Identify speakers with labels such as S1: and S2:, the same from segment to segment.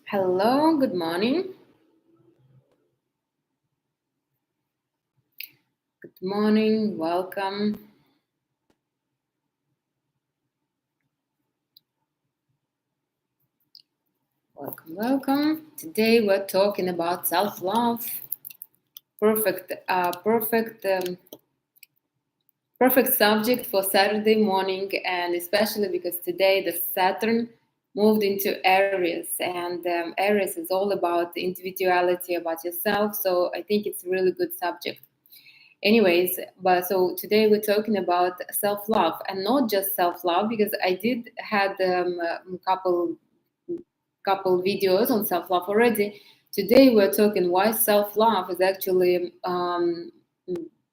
S1: Hello, good morning. Good morning, welcome. Welcome. Today we're talking about self-love. Perfect subject for Saturday morning, and especially because today the Saturn moved into Aries, and Aries is all about individuality, about yourself. So I think it's a really good subject. Anyways, but so today we're talking about self-love, and not just self-love, because I did had a couple videos on self-love already. Today we're talking why self-love is actually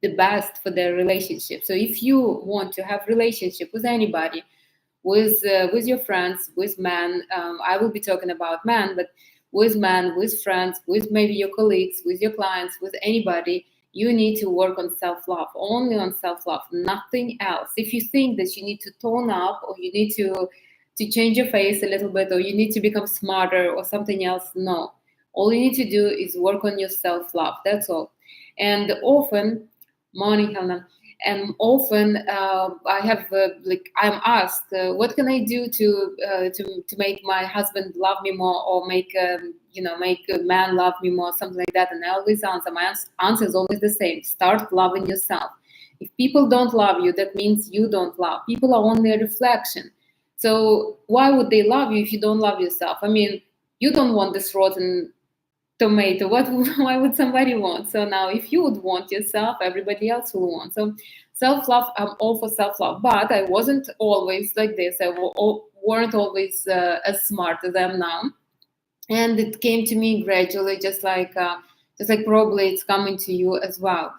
S1: the best for their relationship. So if you want to have relationship with anybody, with your friends, with men, I will be talking about men, but with men, with friends, with maybe your colleagues, with your clients, with anybody, you need to work on self-love, only on self-love, nothing else. If you think that you need to tone up, or you need to change your face a little bit, or you need to become smarter or something else, no. All you need to do is work on your self-love. That's all. And often, morning, Helena, and often I have I'm asked, what can I do to make my husband love me more, or make a man love me more, something like that. And I always answer, my answer is always the same: start loving yourself. If people don't love you, that means you don't love. People are only a reflection. So why would they love you if you don't love yourself? I mean, you don't want this rotten tomato. Why would somebody want? So now if you would want yourself, everybody else will want. So self-love, I'm all for self-love, but I wasn't always like this. Weren't always as smart as I am now, and it came to me gradually, just like probably it's coming to you as well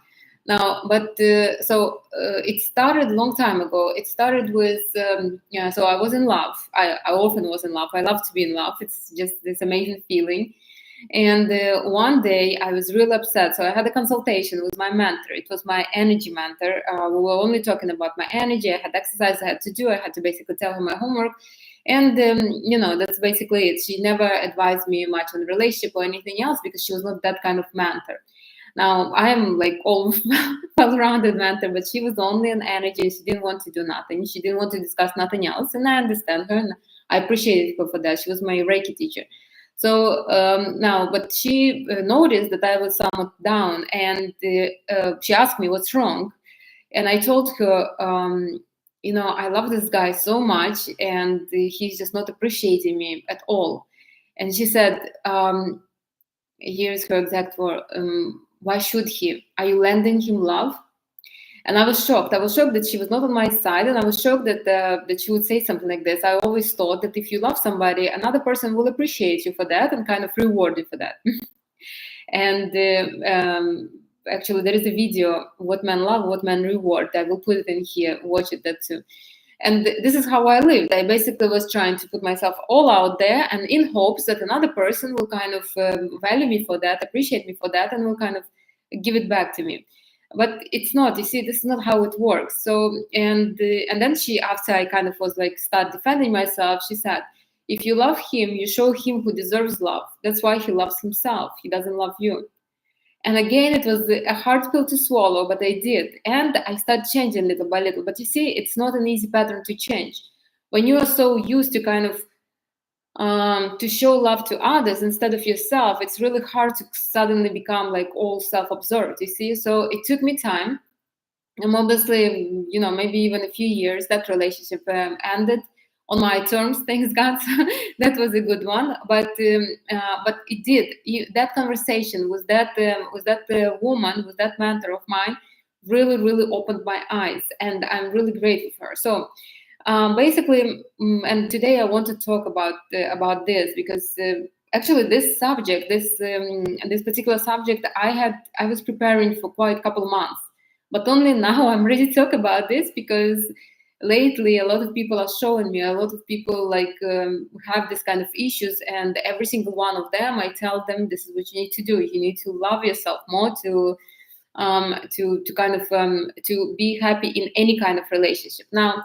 S1: now. But it started a long time ago. It started with so I was in love. I often was in love. I love to be in love. It's just this amazing feeling. And one day I was real upset. So I had a consultation with my mentor. It was my energy mentor. We were only talking about my energy. I had exercise I had to do. I had to basically tell her my homework. And, that's basically it. She never advised me much on relationship or anything else, because she was not that kind of mentor. Now I am like all well-rounded mentor, but she was only an energy. She didn't want to do nothing. She didn't want to discuss nothing else. And I understand her, and I appreciated her for that. She was my Reiki teacher. So now, but she noticed that I was somewhat down, and she asked me what's wrong. And I told her, I love this guy so much, and he's just not appreciating me at all. And she said, here's her exact word: why should he? Are you lending him love? And I was shocked. I was shocked that she was not on my side, and I was shocked that she would say something like this. I always thought that if you love somebody, another person will appreciate you for that and kind of reward you for that. And actually, there is a video, "What Men Love, What Men Reward." I will put it in here. Watch it, that too. And this is how I lived. I basically was trying to put myself all out there, and in hopes that another person will kind of value me for that, appreciate me for that, and will kind of give it back to me. But it's not. You see, this is not how it works. So, and then she, after I kind of was like start defending myself, she said, "If you love him, you show him who deserves love. That's why he loves himself. He doesn't love you." And again, it was a hard pill to swallow, but I did. And I started changing little by little. But you see, it's not an easy pattern to change. When you are so used to kind of to show love to others instead of yourself, it's really hard to suddenly become like all self-absorbed, you see? So it took me time. And obviously, maybe even a few years, that relationship ended on my terms, thanks God. That was a good one. But it did. That conversation with that woman, with that mentor of mine, really, really opened my eyes, and I'm really grateful for her. So basically, and today I want to talk about this, because actually this subject, this particular subject, I was preparing for quite a couple of months, but only now I'm ready to talk about this, because lately a lot of people are showing me, a lot of people have this kind of issues, and every single one of them, I tell them, this is what you need to do. You need to love yourself more, to kind of to be happy in any kind of relationship. Now,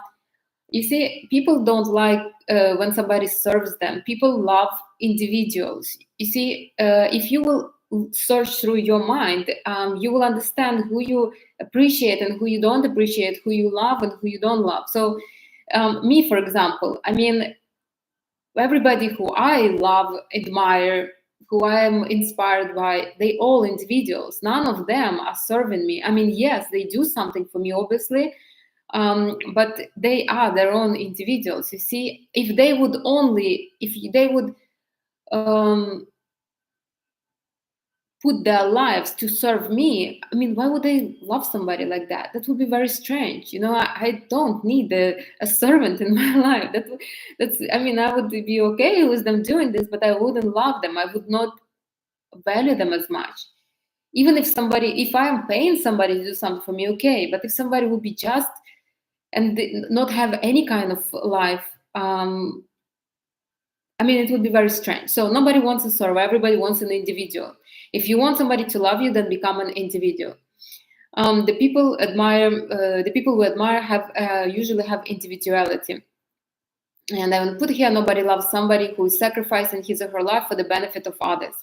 S1: You see, people don't like when somebody serves them. People love individuals. You see, if you will search through your mind, you will understand who you appreciate and who you don't appreciate, who you love and who you don't love. So, me, for example, I mean, everybody who I love, admire, who I am inspired by, they all individuals. None of them are serving me. I mean, yes, they do something for me, obviously, but they are their own individuals. You see, if they would only, if they would um, put their lives to serve me, I mean, why would they love somebody like that? That would be very strange. You know, I don't need a servant in my life. That's, I mean, I would be okay with them doing this, but I wouldn't love them. I would not value them as much. Even if somebody, if I am paying somebody to do something for me, okay. But if somebody would be just and not have any kind of life, I mean, it would be very strange. So nobody wants a server. Everybody wants an individual. If you want somebody to love you, then become an individual. The people admire. The people who admire have usually have individuality. And I will put here: nobody loves somebody who is sacrificing his or her life for the benefit of others.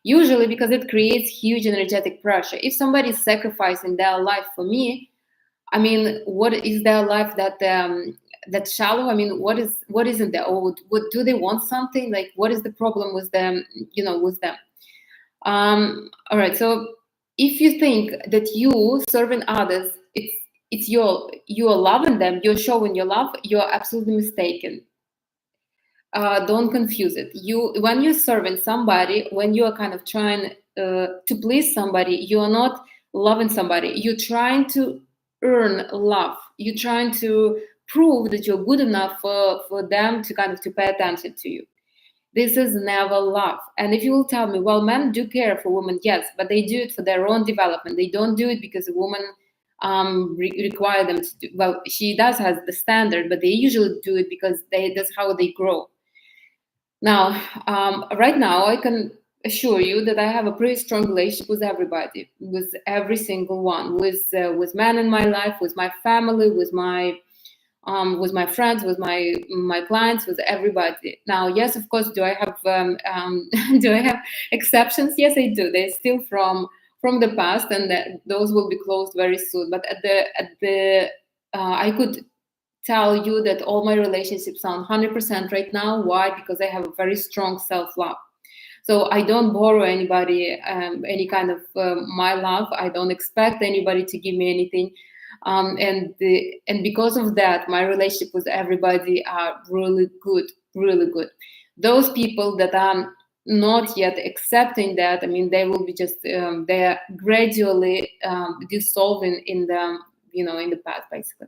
S1: Usually, because it creates huge energetic pressure. If somebody is sacrificing their life for me, I mean, what is their life that's shallow? I mean, what isn't there? Or what do they want something? Like, what is the problem with them? You know, with them. All right. So if you think that you serving others, it's you're loving them, you're showing your love, you're absolutely mistaken. Don't confuse it. You when you're serving somebody, when you are kind of trying to please somebody, you are not loving somebody. You're trying to earn love. You're trying to prove that you're good enough for them to kind of to pay attention to you. This is never love. And if you will tell me, well, men do care for women, yes, but they do it for their own development. They don't do it because a woman require them to do. Well, she does has the standard, but they usually do it because that's how they grow. Now, right now, I can assure you that I have a pretty strong relationship with everybody, with every single one, with men in my life, with my family, with my friends, with my clients, with everybody. Now, yes, of course, do I have do I have exceptions? Yes, I do. They're still from the past, and those will be closed very soon. But I could tell you that all my relationships are 100% right now. Why? Because I have a very strong self-love. So I don't borrow anybody any kind of my love. I don't expect anybody to give me anything. And because of that, my relationship with everybody are really good, really good. Those people that are not yet accepting that, I mean, they will be just they are gradually dissolving in the in the past, basically.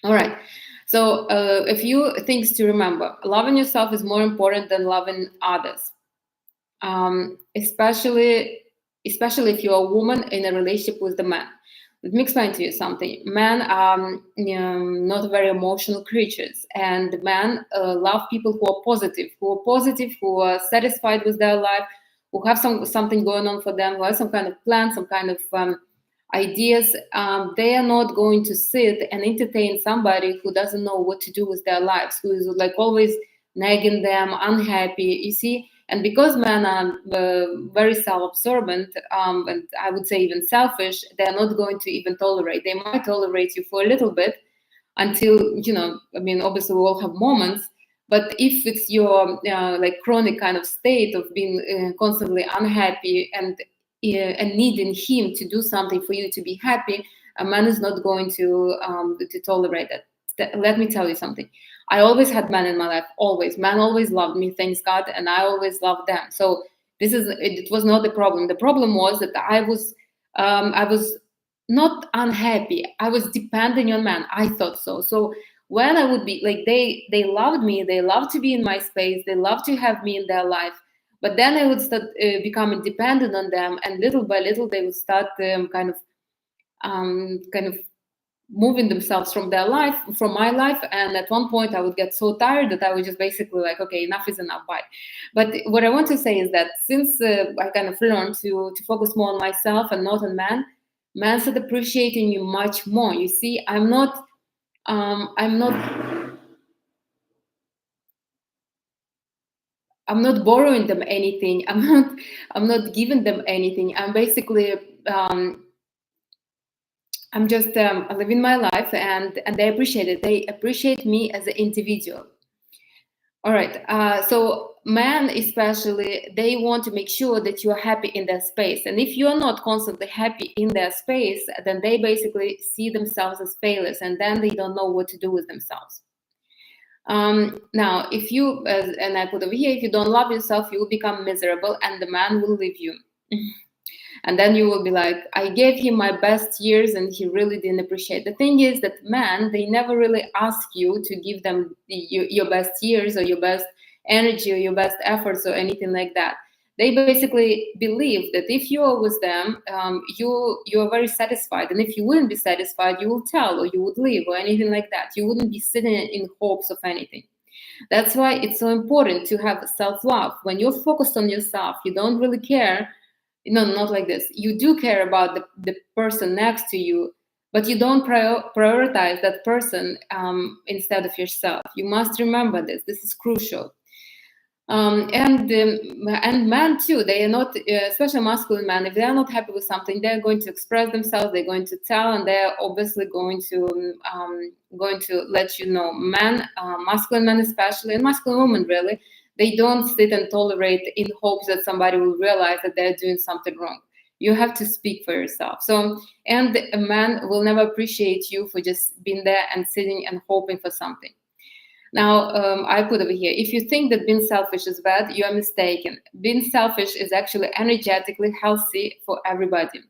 S1: All right. So a few things to remember: loving yourself is more important than loving others, especially if you're a woman in a relationship with the man. Let me explain to you something. Men are not very emotional creatures, and men love people who are positive, who are satisfied with their life, who have something going on for them, who have some kind of plan, some kind of ideas. They are not going to sit and entertain somebody who doesn't know what to do with their lives, who is like always nagging them, unhappy. You see. And because men are very self-absorbent, and I would say even selfish, they're not going to even tolerate. They might tolerate you for a little bit until, I mean, obviously we all have moments, but if it's your like chronic kind of state of being constantly unhappy and needing him to do something for you to be happy, a man is not going to tolerate that. Let me tell you something. I always had men in my life, always. Men always loved me, thanks God, and I always loved them. So it was not the problem. The problem was that I was not unhappy. I was depending on men. I thought so. So when I would be like, they loved me, they loved to be in my space, they loved to have me in their life. But then I would start becoming dependent on them, and little by little they would start kind of moving themselves from their life, from my life. And at one point I would get so tired that I would just basically like, okay, enough is enough, bye. But what I want to say is that since I kind of learned to focus more on myself and not on men started appreciating you much more. You see, I'm not I'm not borrowing them anything. I'm not giving them anything. I'm basically I'm just living my life, and they appreciate it. They appreciate me as an individual. All right. So men, especially, they want to make sure that you are happy in their space. And if you are not constantly happy in their space, then they basically see themselves as failures, and then they don't know what to do with themselves. Now, if you, and I put over here, if you don't love yourself, you will become miserable, and the man will leave you. And then you will be like, I gave him my best years and he really didn't appreciate. The thing is that men, they never really ask you to give them your best years or your best energy or your best efforts or anything like that. They basically believe that if you are with them, you are very satisfied. And if you wouldn't be satisfied, you will tell, or you would leave, or anything like that. You wouldn't be sitting in hopes of anything. That's why it's so important to have self-love. When you're focused on yourself, you don't really care. No, not like this. You do care about the person next to you, but you don't prioritize that person instead of yourself. You must remember this. This is crucial. And men too, they are not, especially masculine men, if they are not happy with something, they're going to express themselves, they're going to tell, and they're obviously going to let you know. Men, masculine men especially, and masculine women really, they don't sit and tolerate in hopes that somebody will realize that they're doing something wrong. You have to speak for yourself. So, and a man will never appreciate you for just being there and sitting and hoping for something. Now, I put over here, if you think that being selfish is bad, you are mistaken. Being selfish is actually energetically healthy for everybody.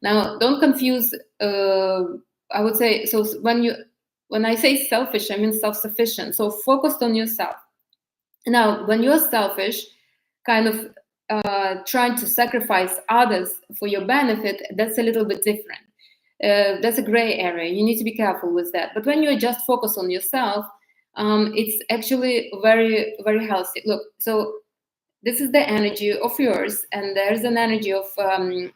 S1: Now, don't confuse, I would say, so when I say selfish, I mean self-sufficient. So focused on yourself. Now, when you're selfish, kind of trying to sacrifice others for your benefit, that's a little bit different. That's a gray area. You need to be careful with that. But when you're just focused on yourself, it's actually very, very healthy. Look, so this is the energy of yours, and there's an energy of the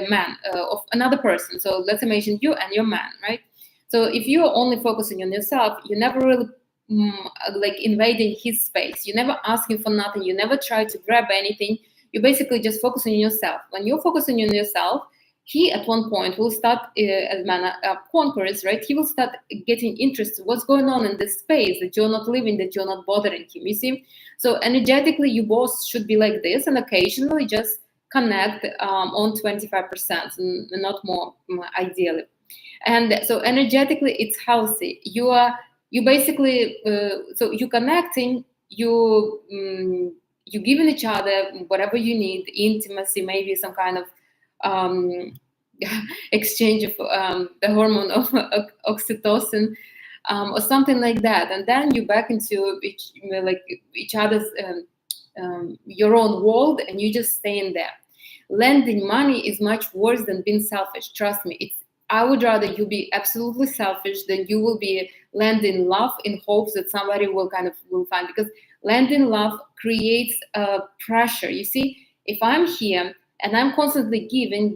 S1: man, of another person. So let's imagine you and your man, right? So if you're only focusing on yourself, you never really like invading his space. You never ask him for nothing. You never try to grab anything. You basically just focus on yourself. When you're focusing on yourself, he at one point will start, as man conquerors, right? He will start getting interested. What's going on in this space that you're not living, that you're not bothering him. You see, so energetically, you both should be like this, and occasionally just connect on 25%, and not more, ideally. And so energetically, it's healthy. You basically, so you connecting, you giving each other whatever you need, intimacy, maybe some kind of um, exchange of the hormone of oxytocin, or something like that, and then you back into each other's your own world, and you just stay in there. Lending money is much worse than being selfish. Trust me, I would rather you be absolutely selfish than you will be lending love in hopes that somebody will find, because lending love creates pressure. You see, if I'm here and I'm constantly giving,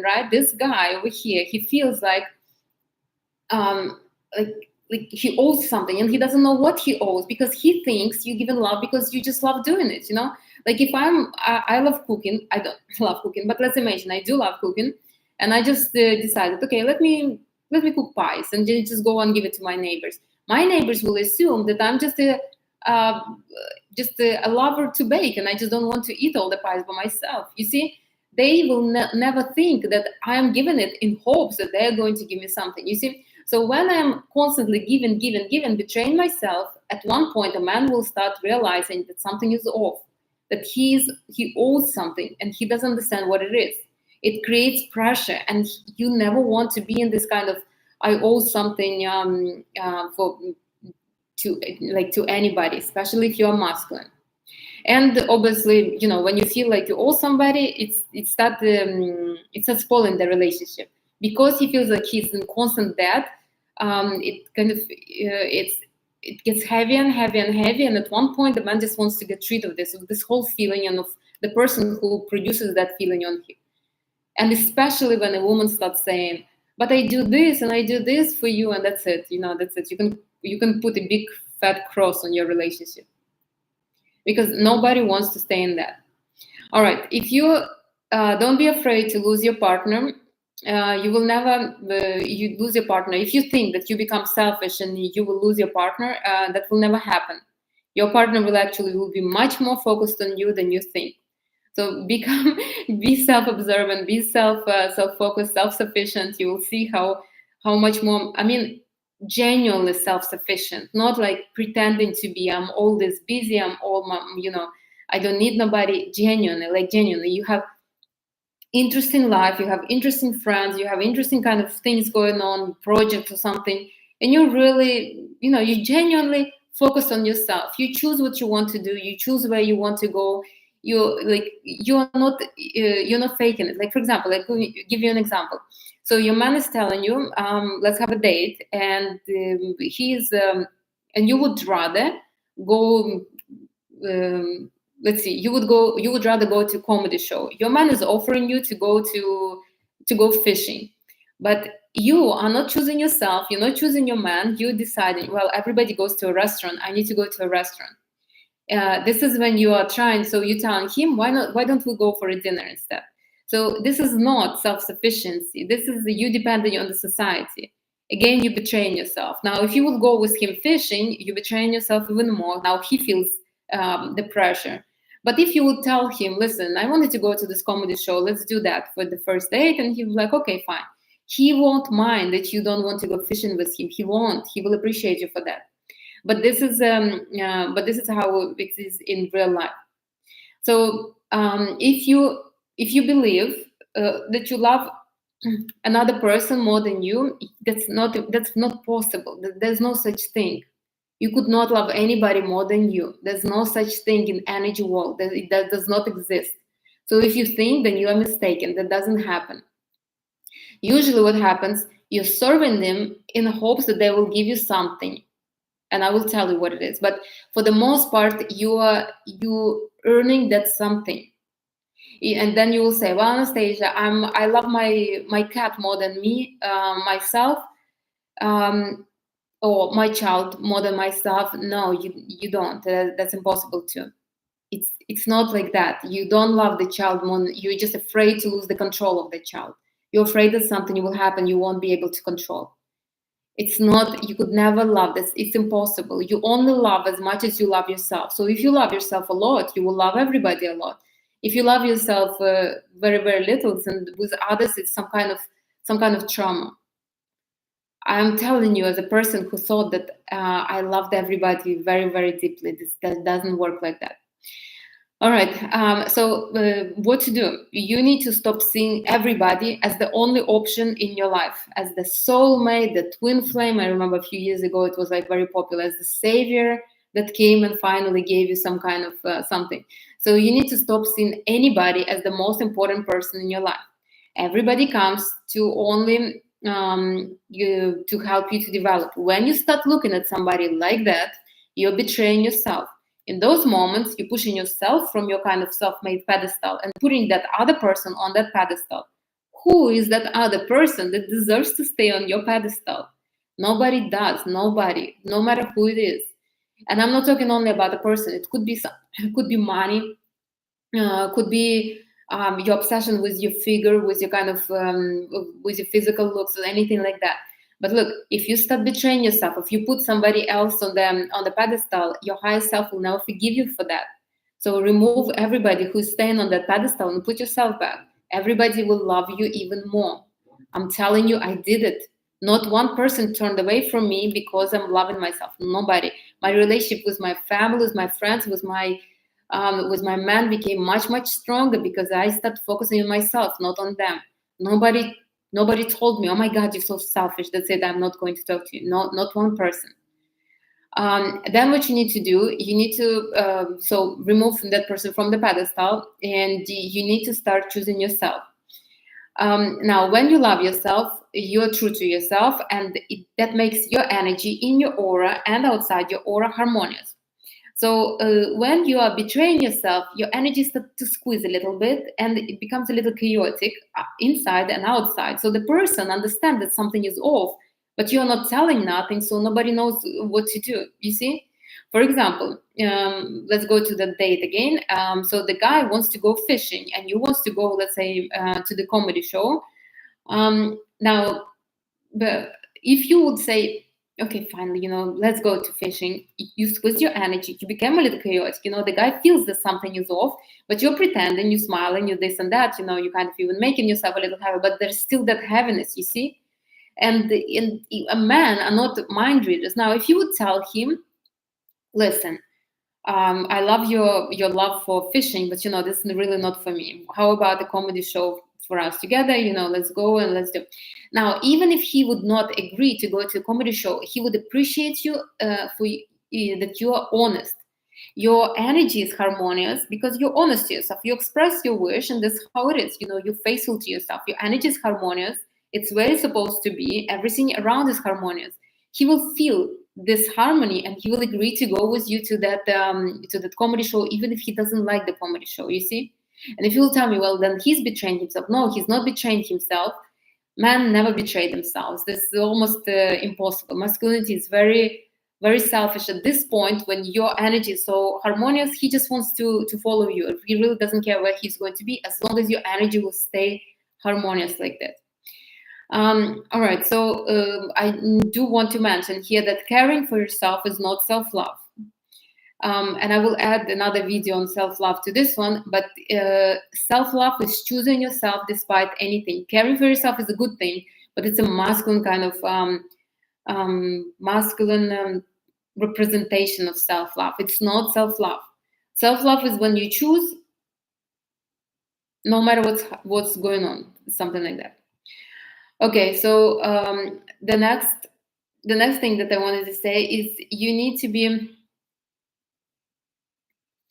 S1: right? This guy over here, he feels like he owes something, and he doesn't know what he owes, because he thinks you give him love because you just love doing it. Like if I love cooking. I don't love cooking, but let's imagine I do love cooking, and I just decided, okay, let me cook pies and just go and give it to my neighbors. My neighbors will assume that I'm just a lover to bake, and I just don't want to eat all the pies by myself. You see, they will never think that I am giving it in hopes that they're going to give me something. You see, so when I'm constantly giving, betraying myself, at one point a man will start realizing that something is off, that he owes something and he doesn't understand what it is. It creates pressure, and you never want to be in this kind of I owe something to anybody, especially if you're masculine. And obviously, when you feel like you owe somebody, it starts spoiling the relationship, because he feels like he's in constant debt. It kind of it gets heavier and heavier and heavier, and at one point the man just wants to get rid of this whole feeling, and of the person who produces that feeling on him. And especially when a woman starts saying, but I do this and I do this for you, and that's it. That's it. You can put a big fat cross on your relationship, because nobody wants to stay in that. All right. If you don't be afraid to lose your partner. You will never you lose your partner. If you think that you become selfish and you will lose your partner, that will never happen. Your partner will be much more focused on you than you think. So be self-observant, be self-focused, self-sufficient. You will see how much more. I mean, genuinely self-sufficient, not like pretending to be. I'm always busy. I'm all my, I don't need nobody. Genuinely, you have interesting life, you have interesting friends, you have interesting kind of things going on, projects or something, and you really, you genuinely focus on yourself. You choose what you want to do, you choose where you want to go. You're not faking it. Like, for example, like, give you an example. So your man is telling you, let's have a date, and and you would rather go, let's see, you would rather go to a comedy show. Your man is offering you to go fishing, but you are not choosing yourself, you're not choosing your man, you're deciding, well, everybody goes to a restaurant, I need to go to a restaurant. This is when you are trying, so you're telling him, why don't we go for a dinner instead? So this is not self-sufficiency, this is you depending on the society. Again, you're betraying yourself. Now, if you would go with him fishing, you're betraying yourself even more. Now he feels the pressure. But if you would tell him, listen, I wanted to go to this comedy show, let's do that for the first date, and he was like, okay, fine. He won't mind that you don't want to go fishing with him. He won't. He will appreciate you for that. But this is how it is in real life. So if you believe that you love another person more than you, that's not possible. There's no such thing. You could not love anybody more than you. There's no such thing in energy world. That does not exist. So if you think, then you are mistaken. That doesn't happen. Usually what happens, you're serving them in hopes that they will give you something. And I will tell you what it is. But for the most part, you earning that something. And then you will say, well, Anastasia, I love my cat more than me, myself. Or my child more than myself. No, you don't. That's impossible too. It's not like that. You don't love the child more. You're just afraid to lose the control of the child. You're afraid that something will happen you won't be able to control. It's not, you could never love this. It's impossible. You only love as much as you love yourself. So if you love yourself a lot, you will love everybody a lot. If you love yourself very, very little, and with others, it's some kind of trauma. I'm telling you, as a person who thought that I loved everybody very, very deeply, that doesn't work like that. All right. So what to do? You need to stop seeing everybody as the only option in your life, as the soulmate, the twin flame. I remember a few years ago, it was like very popular, as the savior that came and finally gave you some kind of something. So you need to stop seeing anybody as the most important person in your life. Everybody comes to only to help you to develop. When you start looking at somebody like that, you're betraying yourself. In those moments, you're pushing yourself from your kind of self-made pedestal and putting that other person on that pedestal. Who is that other person that deserves to stay on your pedestal? Nobody does. Nobody, no matter who it is. And I'm not talking only about the person. It could be money, could be your obsession with your figure, with your kind of with your physical looks, or anything like that. But look, if you start betraying yourself, if you put somebody else on the pedestal, your higher self will never forgive you for that. So remove everybody who's staying on that pedestal and put yourself back. Everybody will love you even more. I'm telling you, I did it. Not one person turned away from me because I'm loving myself. Nobody. My relationship with my family, with my friends, with my man became much, much stronger because I started focusing on myself, not on them. Nobody told me, oh my God, you're so selfish. That's it. I'm not going to talk to you. No, not one person. Then what you need to do, you need to so remove that person from the pedestal, and you need to start choosing yourself. Now, when you love yourself, you're true to yourself, and that makes your energy in your aura and outside your aura harmonious. So when you are betraying yourself, your energy starts to squeeze a little bit and it becomes a little chaotic inside and outside. So the person understands that something is off, but you're not telling nothing, so nobody knows what to do. You see? For example, let's go to the date again. So the guy wants to go fishing and you wants to go, let's say, to the comedy show. Now, but if you would say, okay, fine, let's go to fishing, you squeeze your energy, you become a little chaotic, the guy feels that something is off, but you're pretending, you smile and you this and that, you kind of even making yourself a little happy, but there's still that heaviness, you see. And a man are not mind readers. Now, if you would tell him, listen, I love your love for fishing, but this is really not for me. How about a comedy show for us together? Let's go and let's do. Now, even if he would not agree to go to a comedy show, he would appreciate you for that you are honest. Your energy is harmonious because you're honest to yourself. You express your wish, and that's how it is. You're faithful to yourself. Your energy is harmonious. It's where it's supposed to be. Everything around is harmonious. He will feel this harmony, and he will agree to go with you to that comedy show, even if he doesn't like the comedy show. You see. And if you will tell me, well, then he's betraying himself. No, he's not betraying himself. Men never betray themselves. This is almost impossible. Masculinity is very, very selfish at this point. When your energy is so harmonious, he just wants to follow you. He really doesn't care where he's going to be, as long as your energy will stay harmonious like that. All right, so I do want to mention here that caring for yourself is not self-love. And I will add another video on self-love to this one, but self-love is choosing yourself despite anything. Caring for yourself is a good thing, but it's a masculine kind of masculine representation of self-love. It's not self-love. Self-love is when you choose no matter what's going on, something like that. Okay, so the next thing that I wanted to say is you need to be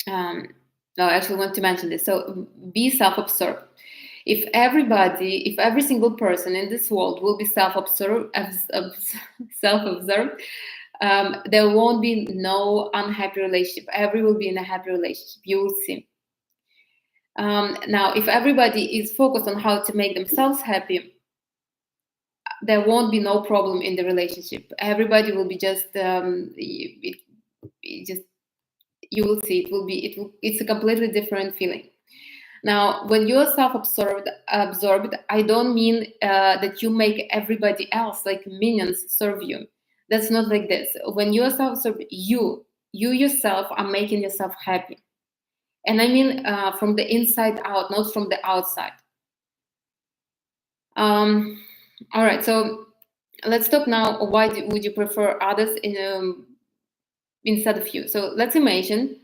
S1: no, I actually want to mention this. So be self-absorbed. If every single person in this world will be self-absorbed, there won't be no unhappy relationship. Everyone will be in a happy relationship. You will see. Now, if everybody is focused on how to make themselves happy, there won't be no problem in the relationship. Everybody will be just you will see it's a completely different feeling. Now, when you're self-absorbed, I don't mean that you make everybody else like minions serve you. That's not like this. When you're self-absorbed, you yourself are making yourself happy. And I mean from the inside out, not from the outside. All right, so let's talk now. Why would you prefer others instead of you? So let's imagine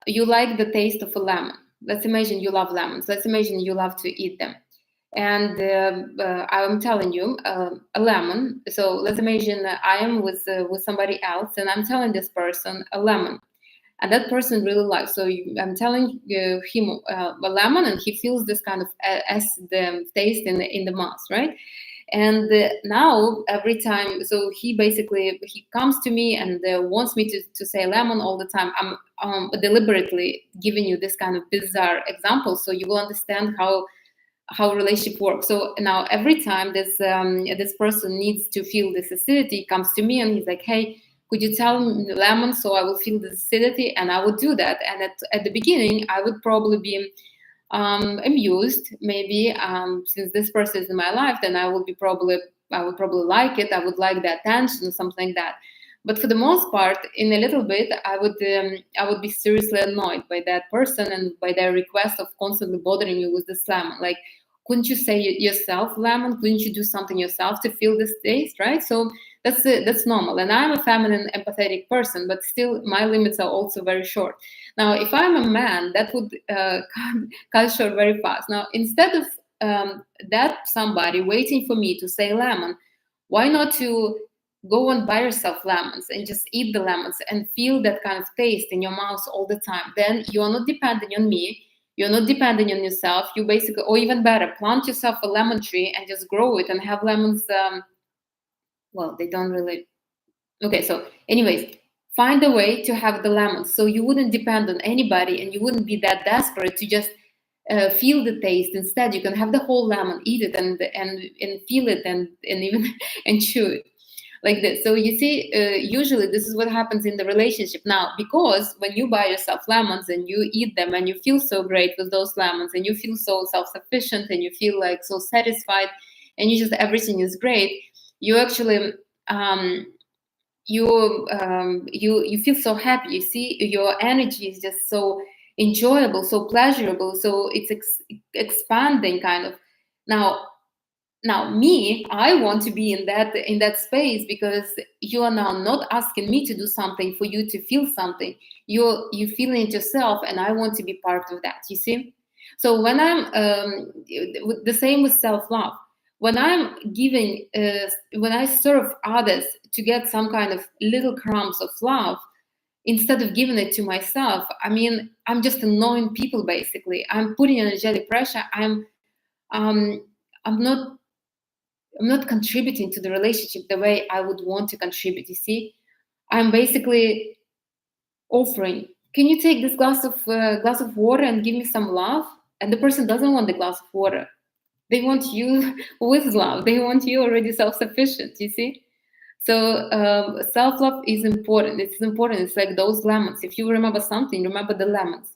S1: you like the taste of a lemon. Let's imagine you love lemons. Let's imagine you love to eat them. And I'm telling you, a lemon. So let's imagine I am with somebody else, and I'm telling this person a lemon, and that person really likes. So I'm telling him a lemon, and he feels this kind of as the taste in the mouth, right? And now every time, so he comes to me and wants me to say lemon all the time. I'm deliberately giving you this kind of bizarre example so you will understand how relationship works. So now every time this person needs to feel this acidity, he comes to me and he's like, hey, could you tell me lemon so I will feel the acidity? And I would do that. And at the beginning, I would probably be amused, maybe since this person is in my life, then I would probably like it. I would like the attention or something like that. But for the most part, in a little bit, I would be seriously annoyed by that person and by their request of constantly bothering me with this lemon. Like, couldn't you say yourself lemon? Couldn't you do something yourself to feel this taste, right? So that's normal. And I'm a feminine, empathetic person, but still my limits are also very short. Now, if I'm a man, that would cut short very fast. Now, instead of that somebody waiting for me to say lemon, why not to go and buy yourself lemons and just eat the lemons and feel that kind of taste in your mouth all the time? Then you're not depending on me. You're not depending on yourself. You basically, or even better, plant yourself a lemon tree and just grow it and have lemons. Well, they don't really. Okay, so anyways, find a way to have the lemons, so you wouldn't depend on anybody and you wouldn't be that desperate to just feel the taste. Instead, you can have the whole lemon, eat it, and feel it, and even and chew it like this. So you see, usually this is what happens in the relationship. Now, because when you buy yourself lemons and you eat them and you feel so great with those lemons and you feel so self-sufficient and you feel like so satisfied and you just everything is great, you actually you feel so happy. You see, your energy is just so enjoyable, so pleasurable, so it's expanding kind of. Now me, I want to be in that space, because you are now not asking me to do something for you to feel something. You feeling it yourself, and I want to be part of that, you see. So when I'm the same with self-love, when I'm giving when I serve others to get some kind of little crumbs of love, instead of giving it to myself, I mean, I'm just annoying people. Basically, I'm putting energetic pressure. Um I'm not I'm not contributing to the relationship the way I would want to contribute. You see, I'm basically offering. Can you take this glass of water and give me some love? And the person doesn't want the glass of water. They want you with love. They want you already self-sufficient. You see. So self-love is important. It's important. It's like those lemons. If you remember something, remember the lemons.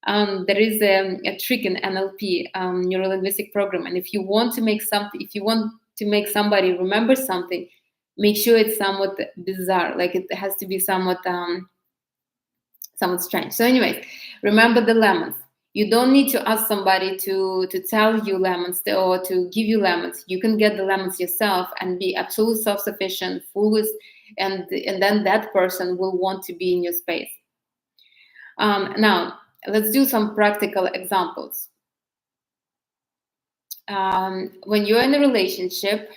S1: There is a trick in NLP, neuro-linguistic program, and if you want to make something, if you want to make somebody remember something, make sure it's somewhat bizarre, like it has to be somewhat strange. So, anyways, remember the lemons. You don't need to ask somebody to tell you lemons or to give you lemons. You can get the lemons yourself and be absolutely self-sufficient, full with, and then that person will want to be in your space. Now, let's do some practical examples. When you're in a relationship,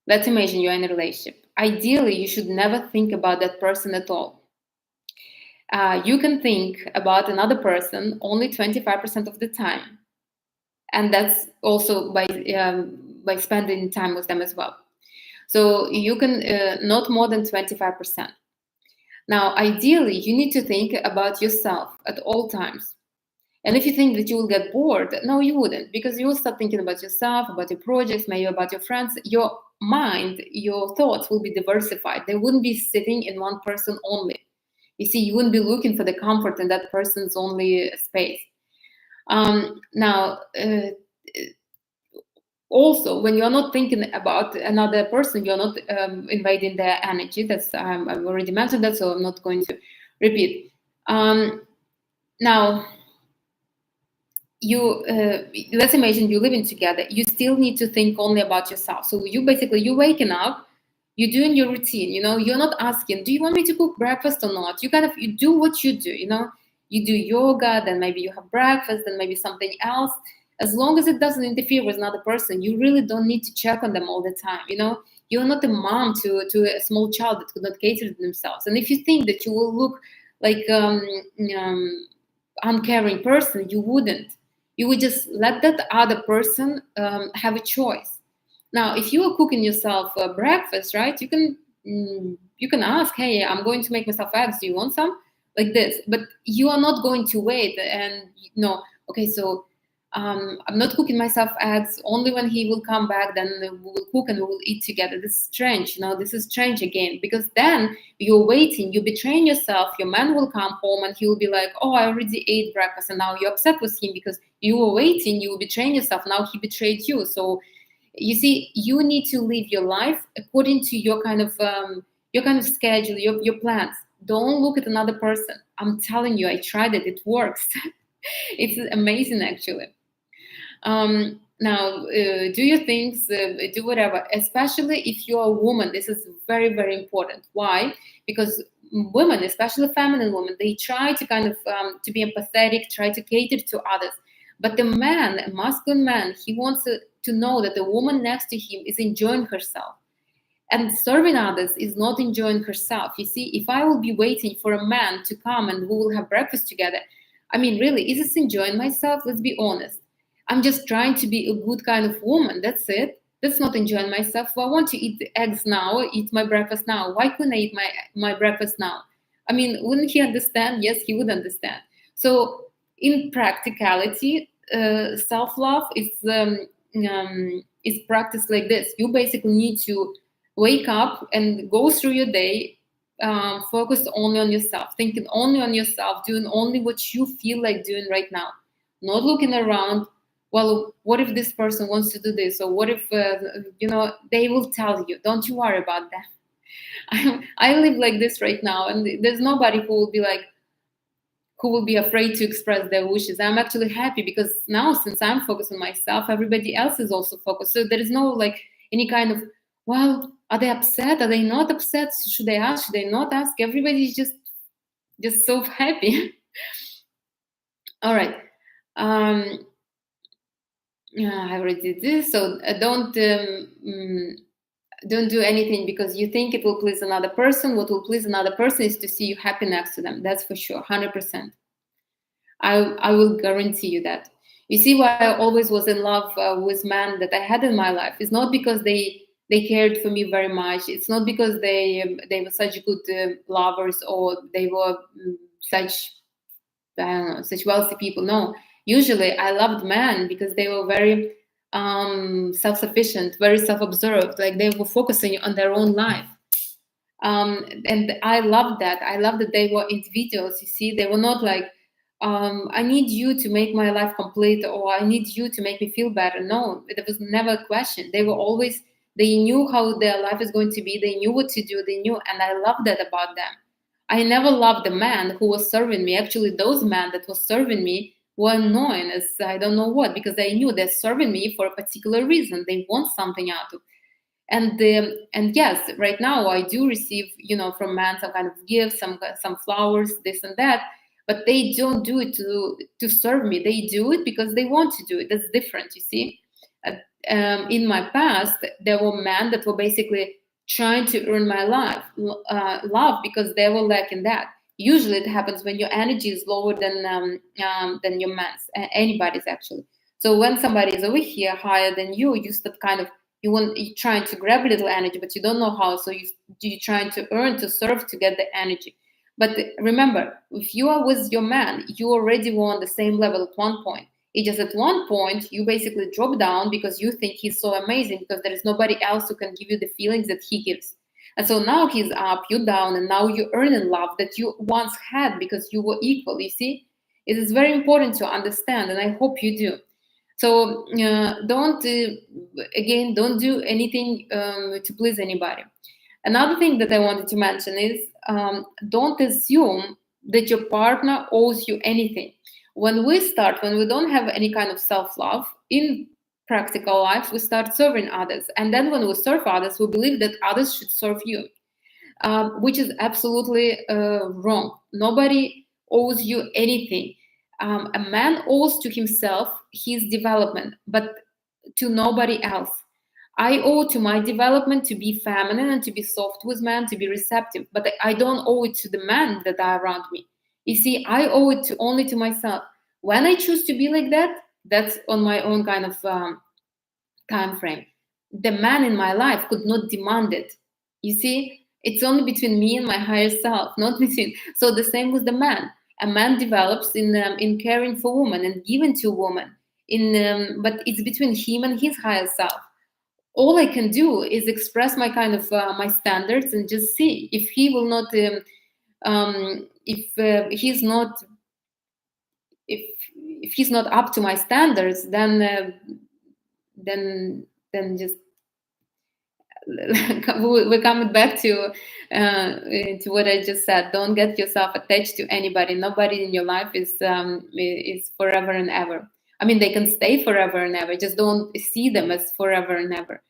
S1: let's imagine you're in a relationship. Ideally, you should never think about that person at all. You can think about another person only 25% of the time, and that's also by spending time with them as well. So you can not more than 25%. Now, ideally, you need to think about yourself at all times. And if you think that you will get bored, no, you wouldn't, because you will start thinking about yourself, about your projects, maybe about your friends. Your mind, your thoughts will be diversified. They wouldn't be sitting in one person only. You see, you wouldn't be looking for the comfort in that person's only space. Now, also, when you're not thinking about another person, you're not invading their energy. That's I've already mentioned that, so I'm not going to repeat. Now, you let's imagine you're living together. You still need to think only about yourself. So you're waking up, you're doing your routine. You're not asking, do you want me to cook breakfast or not? You do what you do. You do yoga, then maybe you have breakfast, then maybe something else. As long as it doesn't interfere with another person, you really don't need to check on them all the time. You're not a mom to a small child that could not cater to themselves. And if you think that you will look like uncaring person, you wouldn't. You would just let that other person have a choice. Now, if you are cooking yourself breakfast, right, you can ask, hey, I'm going to make myself eggs. Do you want some? Like this. But you are not going to wait and okay, so I'm not cooking myself eggs. Only when he will come back, then we will cook and we will eat together. This is strange. This is strange again, because then you're waiting, you're betraying yourself. Your man will come home and he will be like, oh, I already ate breakfast. And now you're upset with him because you were waiting, you were betraying yourself. Now he betrayed you. So you see, you need to live your life according to your kind of schedule, your plans. Don't look at another person. I'm telling you, I tried it. It works. It's amazing, actually. Now, do your things, do whatever, especially if you're a woman. This is very, very important. Why? Because women, especially feminine women, they try to kind of to be empathetic, try to cater to others. But the man, a masculine man, he wants to know that the woman next to him is enjoying herself. And serving others is not enjoying herself. You see, if I will be waiting for a man to come and we will have breakfast together, I mean, really, is this enjoying myself? Let's be honest. I'm just trying to be a good kind of woman. That's it. That's not enjoying myself. If I want to eat the eggs now, eat my breakfast now. Why couldn't I eat my breakfast now? I mean, wouldn't he understand? Yes, he would understand. So in practicality, self-love is practiced like this. You basically need to wake up and go through your day, focused only on yourself, thinking only on yourself, doing only what you feel like doing right now, not looking around. Well, what if this person wants to do this, or what if they will tell you, don't you worry about that. I live like this right now, and there's nobody who will be afraid to express their wishes. I'm actually happy because now, since I'm focused on myself, everybody else is also focused. So there is no like any kind of, well, are they upset? Are they not upset? Should they ask? Should they not ask? Everybody is just so happy. All right. Yeah, I already did this. So don't do anything because you think it will please another person. What will please another person is to see you happy next to them. That's for sure, 100%. I will guarantee you that. You see why I always was in love with men that I had in my life. It's not because they cared for me very much. It's not because they were such good lovers, or they were such, I don't know, such wealthy people. No, usually I loved men because they were very self-sufficient, very self-absorbed. Like they were focusing on their own life. And I love that. I love that they were individuals. You see, they were not like, I need you to make my life complete, or I need you to make me feel better. No, there was never a question. They were always, they knew how their life is going to be. They knew what to do. They knew, and I love that about them. I never loved the man who was serving me. Actually, those men that was serving me were annoying as I don't know what, because they knew they're serving me for a particular reason. They want something out of. And yes, right now I do receive, from men some kind of gifts, some flowers, this and that, but they don't do it to serve me. They do it because they want to do it. That's different, you see. In my past, there were men that were basically trying to earn my love because they were lacking that. Usually, it happens when your energy is lower than your man's, anybody's actually. So when somebody is over here higher than you, you start kind of you're trying to grab a little energy, but you don't know how. So you're trying to earn, to serve, to get the energy. But remember, if you are with your man, you already were on the same level at one point. It's just at one point you basically drop down because you think he's so amazing because there is nobody else who can give you the feelings that he gives. And so now he's up, you're down, and now you're earning love that you once had because you were equal. You see, it is very important to understand, and I hope you do. So don't do anything to please anybody. Another thing that I wanted to mention is don't assume that your partner owes you anything. When we don't have any kind of self-love in practical life, we start serving others, and then when we serve others, we believe that others should serve you, which is absolutely wrong. Nobody owes you anything. A man owes to himself his development, but to nobody else. I owe to my development to be feminine and to be soft with men, to be receptive, but I don't owe it to the men that are around me. You see, I owe it only to myself. When I choose to be like that, that's on my own kind of time frame. The man in my life could not demand it. You see, it's only between me and my higher self, not between. So the same with the man. A man develops in caring for woman and giving to woman. But it's between him and his higher self. All I can do is express my kind of my standards and just see if he will not. If he's not. If he's not up to my standards, then just we're coming back to what I just said. Don't get yourself attached to anybody. Nobody in your life is forever and ever. I mean, they can stay forever and ever. Just don't see them as forever and ever.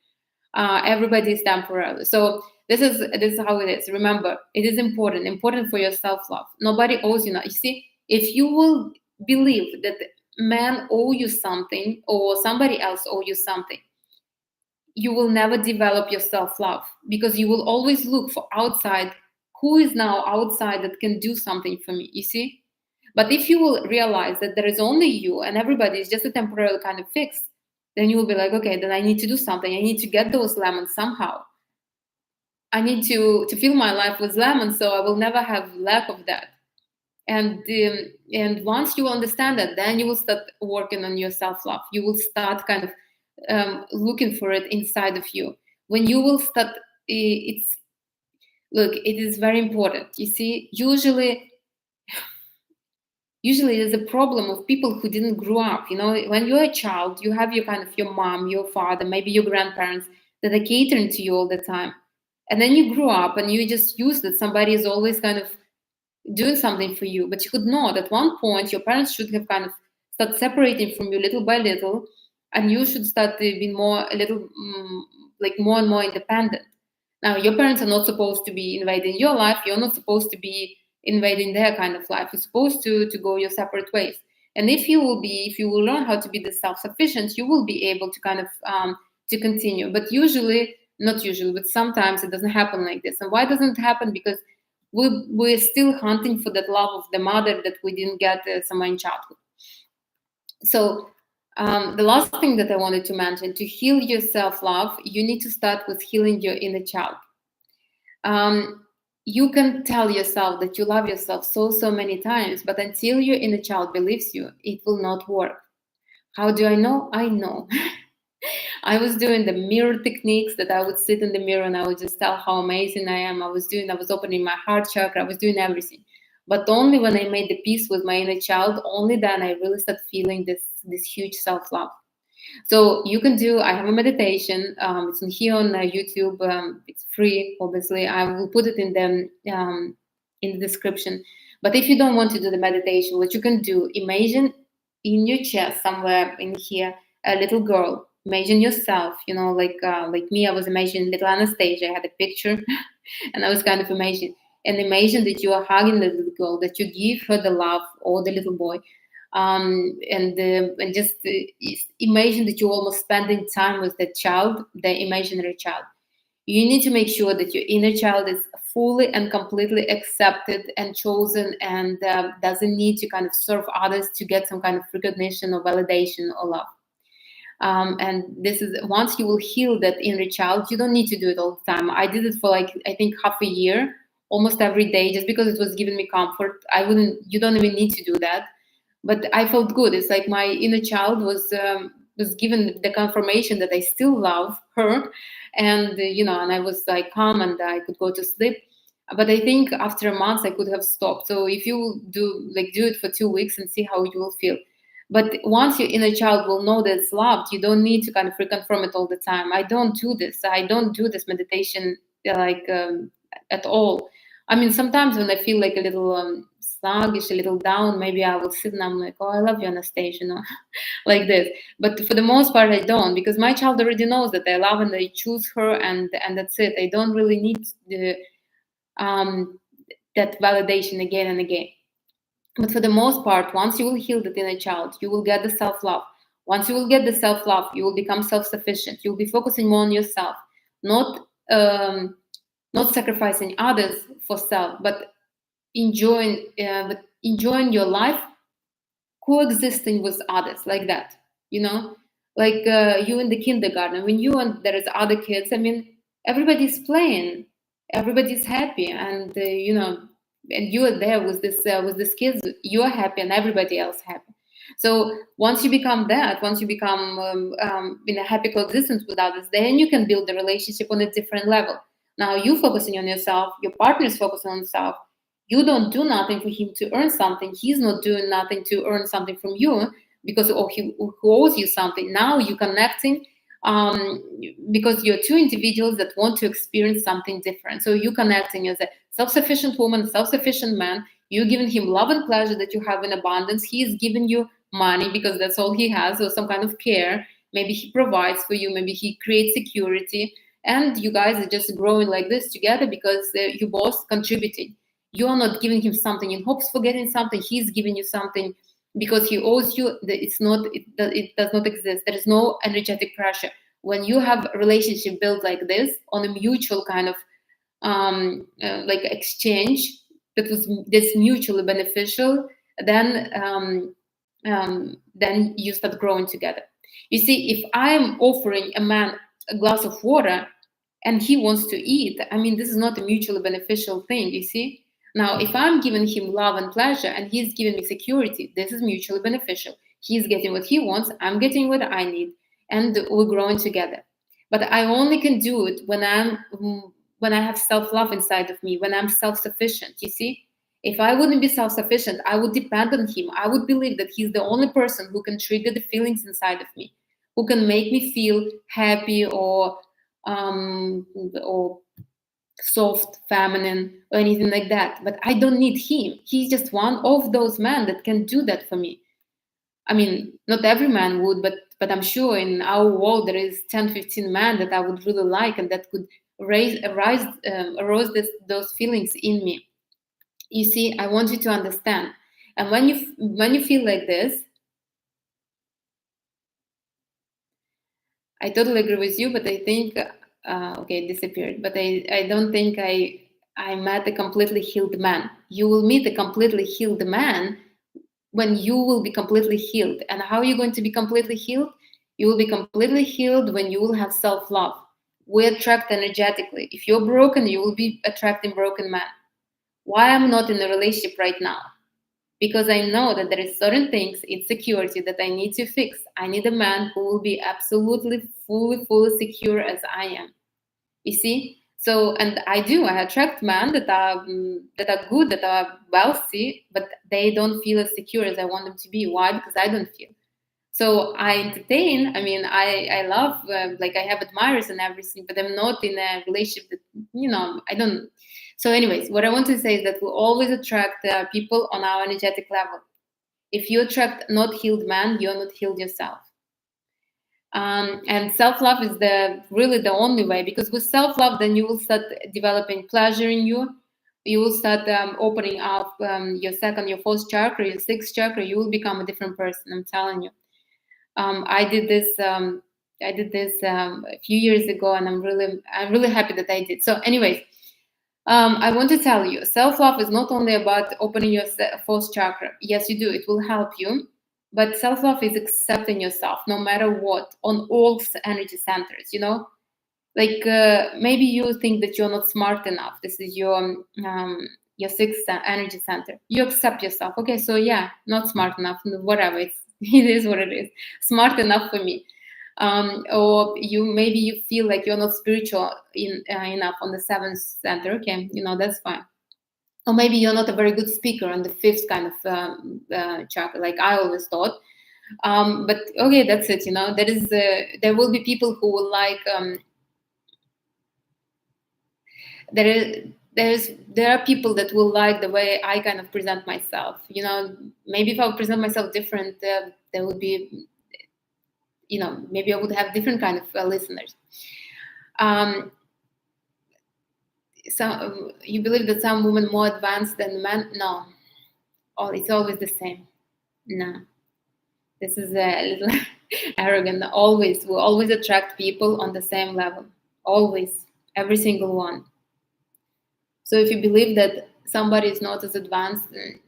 S1: Everybody is temporary. So this is how it is. Remember, it is important for your self-love. Nobody owes you now. You see, if you will believe that men owe you something or somebody else owe you something, you will never develop your self-love because you will always look for outside. Who is now outside that can do something for me? You see? But if you will realize that there is only you and everybody is just a temporary kind of fix, then you will be like, okay, then I need to do something. I need to get those lemons somehow. I need to fill my life with lemons, so I will never have lack of that. And once you understand that, then you will start working on your self-love. You will start kind of looking for it inside of you. When you will start, it's look, it is very important. You see, usually there's a problem of people who didn't grow up. You know, when you're a child, you have your kind of your mom, your father, maybe your grandparents that are catering to you all the time. And then you grew up and you just use that somebody is always kind of doing something for you. But you could know at one point your parents should have kind of start separating from you little by little, and you should start to be more a little like more and more independent. Now, your parents are not supposed to be invading your life. You're not supposed to be invading their kind of life. You're supposed to go your separate ways. And if you will learn how to be the self-sufficient, you will be able to kind of to continue. But usually, not usually, but sometimes it doesn't happen like this. And why doesn't it happen? Because we're still hunting for that love of the mother that we didn't get somewhere in childhood. So the last thing that I wanted to mention, to heal your self-love, you need to start with healing your inner child. You can tell yourself that you love yourself so many times, but until your inner child believes you, it will not work. How do I know? I know. I was doing the mirror techniques, that I would sit in the mirror and I would just tell how amazing I am. I was opening my heart chakra. I was doing everything. But only when I made the peace with my inner child, only then I really started feeling this huge self-love. So you can do, I have a meditation. It's on here on YouTube. It's free, obviously. I will put it in the description. But if you don't want to do the meditation, what you can do, imagine in your chest somewhere in here, a little girl. Imagine yourself, like me, I was imagining little Anastasia. I had a picture and I was kind of imagining. And imagine that you are hugging the little girl, that you give her the love, or the little boy. And just imagine that you're almost spending time with the child, the imaginary child. You need to make sure that your inner child is fully and completely accepted and chosen, and doesn't need to kind of serve others to get some kind of recognition or validation or love. And this is, once you will heal that inner child, you don't need to do it all the time. I did it for I think half a year, almost every day, just because it was giving me comfort. You don't even need to do that. But I felt good. It's like my inner child was given the confirmation that I still love her, and and I was like calm and I could go to sleep. But I think after a month I could have stopped. So if you do it for 2 weeks and see how you will feel. But once your inner child will know that it's loved, you don't need to kind of reconfirm it all the time. I don't do this. I don't do this meditation at all. I mean, sometimes when I feel like a little sluggish, a little down, maybe I will sit and I'm like, oh, I love you, Anastasia, like this. But for the most part, I don't, because my child already knows that I love and I choose her, and that's it. I don't really need that validation again and again. But for the most part, once you will heal that inner child, you will get the self-love. Once you will get the self-love, you will become self-sufficient. You'll be focusing more on yourself, not sacrificing others for self, but enjoying your life, coexisting with others, like that. Like you in the kindergarten, when you and there is other kids. I mean, everybody's playing, everybody's happy, and and you are there with this kids. You are happy, and everybody else happy. So once you become that, once you become in a happy coexistence with others, then you can build the relationship on a different level. Now you focusing on yourself, your partner is focusing on himself. You don't do nothing for him to earn something. He's not doing nothing to earn something from you, because he owes you something. Now you're connecting because you're two individuals that want to experience something different. So you're connecting as a self-sufficient woman, self-sufficient man. You're giving him love and pleasure that you have in abundance. He's giving you money because that's all he has, or some kind of care. Maybe he provides for you. Maybe he creates security. And you guys are just growing like this together because you both contributing. You are not giving him something in hopes for getting something. He's giving you something because he owes you. It does not exist. There is no energetic pressure. When you have a relationship built like this on a mutual kind of exchange that's mutually beneficial, then you start growing together. You see, if I'm offering a man a glass of water and he wants to eat, I mean, this is not a mutually beneficial thing, you see. Now, if I'm giving him love and pleasure and he's giving me security, this is mutually beneficial. He's getting what he wants, I'm getting what I need, and we're growing together. But I only can do it when I have self-love inside of me, when I'm self-sufficient, you see. If I wouldn't be self-sufficient, I would depend on him. I would believe that he's the only person who can trigger the feelings inside of me, who can make me feel happy or soft, feminine, or anything like that. But I don't need him. He's just one of those men that can do that for me. I mean, not every man would, but I'm sure in our world there is 10, 15 men that I would really like and that could arouse those feelings in me. You see, I want you to understand. And when you feel like this, I totally agree with you, but I think okay, it disappeared. But I don't think I met a completely healed man. You will meet a completely healed man when you will be completely healed. And how are you going to be completely healed? You will be completely healed when you will have self-love. We attract energetically. If you're broken, you will be attracting broken men. Why I'm not in a relationship right now? Because I know that there is certain things, insecurity that I need to fix. I need a man who will be absolutely, fully secure as I am. You see? So, and I attract men that are good, that are wealthy, but they don't feel as secure as I want them to be. Why? Because I don't feel. So I entertain. I mean, I love, like I have admirers and everything, but I'm not in a relationship that, I don't. So anyways, what I want to say is that we always attract people on our energetic level. If you attract not healed man, you're not healed yourself. And self-love is really the only way, because with self-love, then you will start developing pleasure in you. You will start opening up your second, your fourth chakra, your sixth chakra. You will become a different person. I'm telling you. I did this. A few years ago, and I'm really happy that I did. So, anyways, I want to tell you, self-love is not only about opening your fourth chakra. Yes, you do. It will help you. But self-love is accepting yourself, no matter what, on all energy centers. Like maybe you think that you're not smart enough. This is your sixth energy center. You accept yourself. Okay, so yeah, not smart enough. Whatever. It is what it is. Smart enough for me. Or maybe you feel like you're not spiritual enough on the seventh center. Okay, that's fine. Or maybe you're not a very good speaker on the fifth kind of chakra, like I always thought. But okay, that's it. There will be people who will like. There are people that will like the way I kind of present myself. Maybe if I would present myself different, there would be, maybe I would have different kind of listeners. So you believe that some women more advanced than men? No, it's always the same. No, this is a little arrogant. We always attract people on the same level. Always, every single one. So if you believe that somebody is not as advanced, then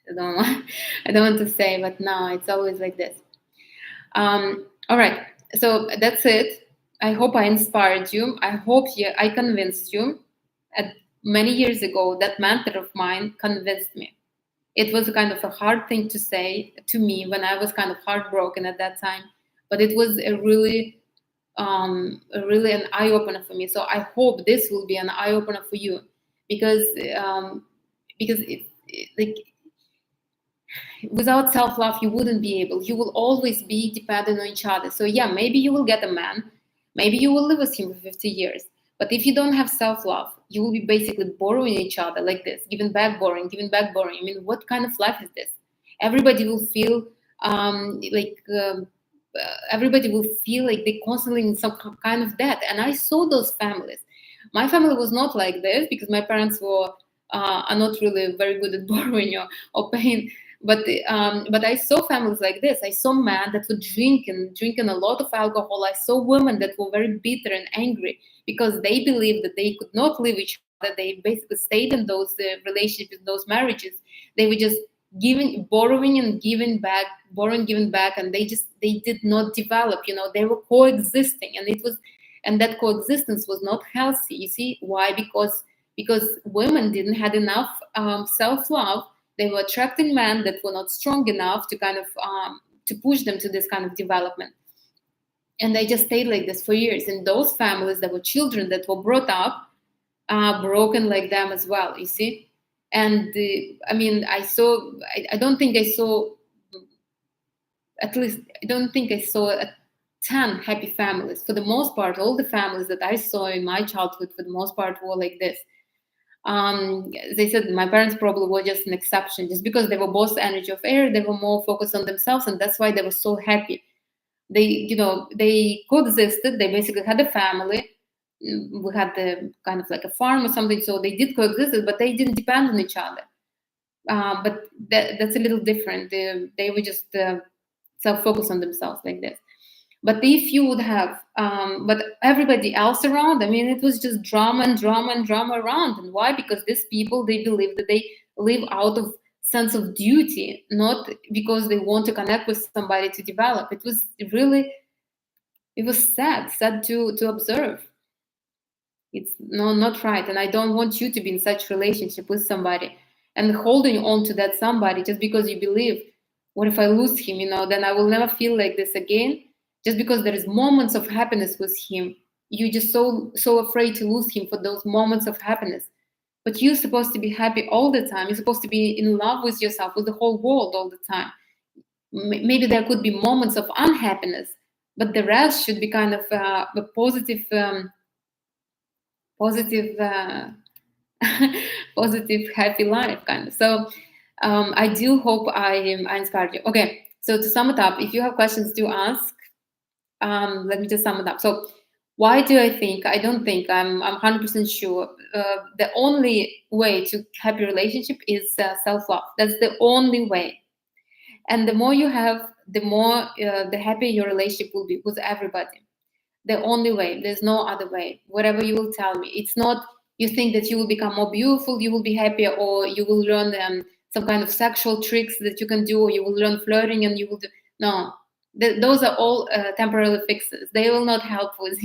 S1: I don't want to say, but no, it's always like this. All right, so that's it. I hope I inspired you. I hope I convinced you. Many years ago, that mentor of mine convinced me. It was kind of a hard thing to say to me when I was kind of heartbroken at that time, but it was a really an eye opener for me. So I hope this will be an eye opener for you, because like without self-love you wouldn't be able. You will always be dependent on each other. So yeah, maybe you will get a man, maybe you will live with him for 50 years, but if you don't have self-love, you will be basically borrowing each other like this, giving back, borrowing. I mean, what kind of life is this? Everybody will feel everybody will feel like they're constantly in some kind of debt. And I saw those families. My family was not like this, because my parents are not really very good at borrowing or paying. But I saw families like this. I saw men that were drinking a lot of alcohol. I saw women that were very bitter and angry because they believed that they could not live each other. They basically stayed in those relationships, those marriages. They were just giving, borrowing and giving back, borrowing, giving back, and they did not develop. They were coexisting, and that coexistence was not healthy. You see why? Because women didn't had enough self-love. They were attracting men that were not strong enough to kind of to push them to this kind of development, and they just stayed like this for years. In those families, there were children that were brought up broken like them as well. You see, and I mean, I don't think I saw, at least I don't think I saw 10 happy families. For the most part, all the families that I saw in my childhood, for the most part, were like this. They said my parents probably were just an exception, just because they were both energy of air. They were more focused on themselves, and that's why they were so happy. They coexisted. They basically had a family. We had the kind of like a farm or something, so they did coexist, but they didn't depend on each other. But that's a little different. They were just self-focused on themselves like this. But if you would have, but everybody else around, I mean, it was just drama and drama and drama around. And why? Because these people, they believe that they live out of sense of duty, not because they want to connect with somebody to develop. It was really, it was sad to observe. It's not right. And I don't want you to be in such relationship with somebody and holding on to that somebody just because you believe, what if I lose him? Then I will never feel like this again. Just because there is moments of happiness with him, you're just so afraid to lose him for those moments of happiness. But you're supposed to be happy all the time. You're supposed to be in love with yourself, with the whole world all the time. Maybe there could be moments of unhappiness, but the rest should be kind of a positive, positive, positive, happy life, kind of. So I do hope I inspired you. Okay, so to sum it up, if you have questions to ask, let me just sum it up. So why do I think? I don't think. I'm 100% sure. The only way to happy relationship is self-love. That's the only way. And the more you have, the more the happier your relationship will be with everybody. The only way. There's no other way. Whatever you will tell me, it's not. You think that you will become more beautiful, you will be happier, or you will learn some kind of sexual tricks that you can do, or you will learn flirting, and you will do. No, those are all temporary fixes. They will not help with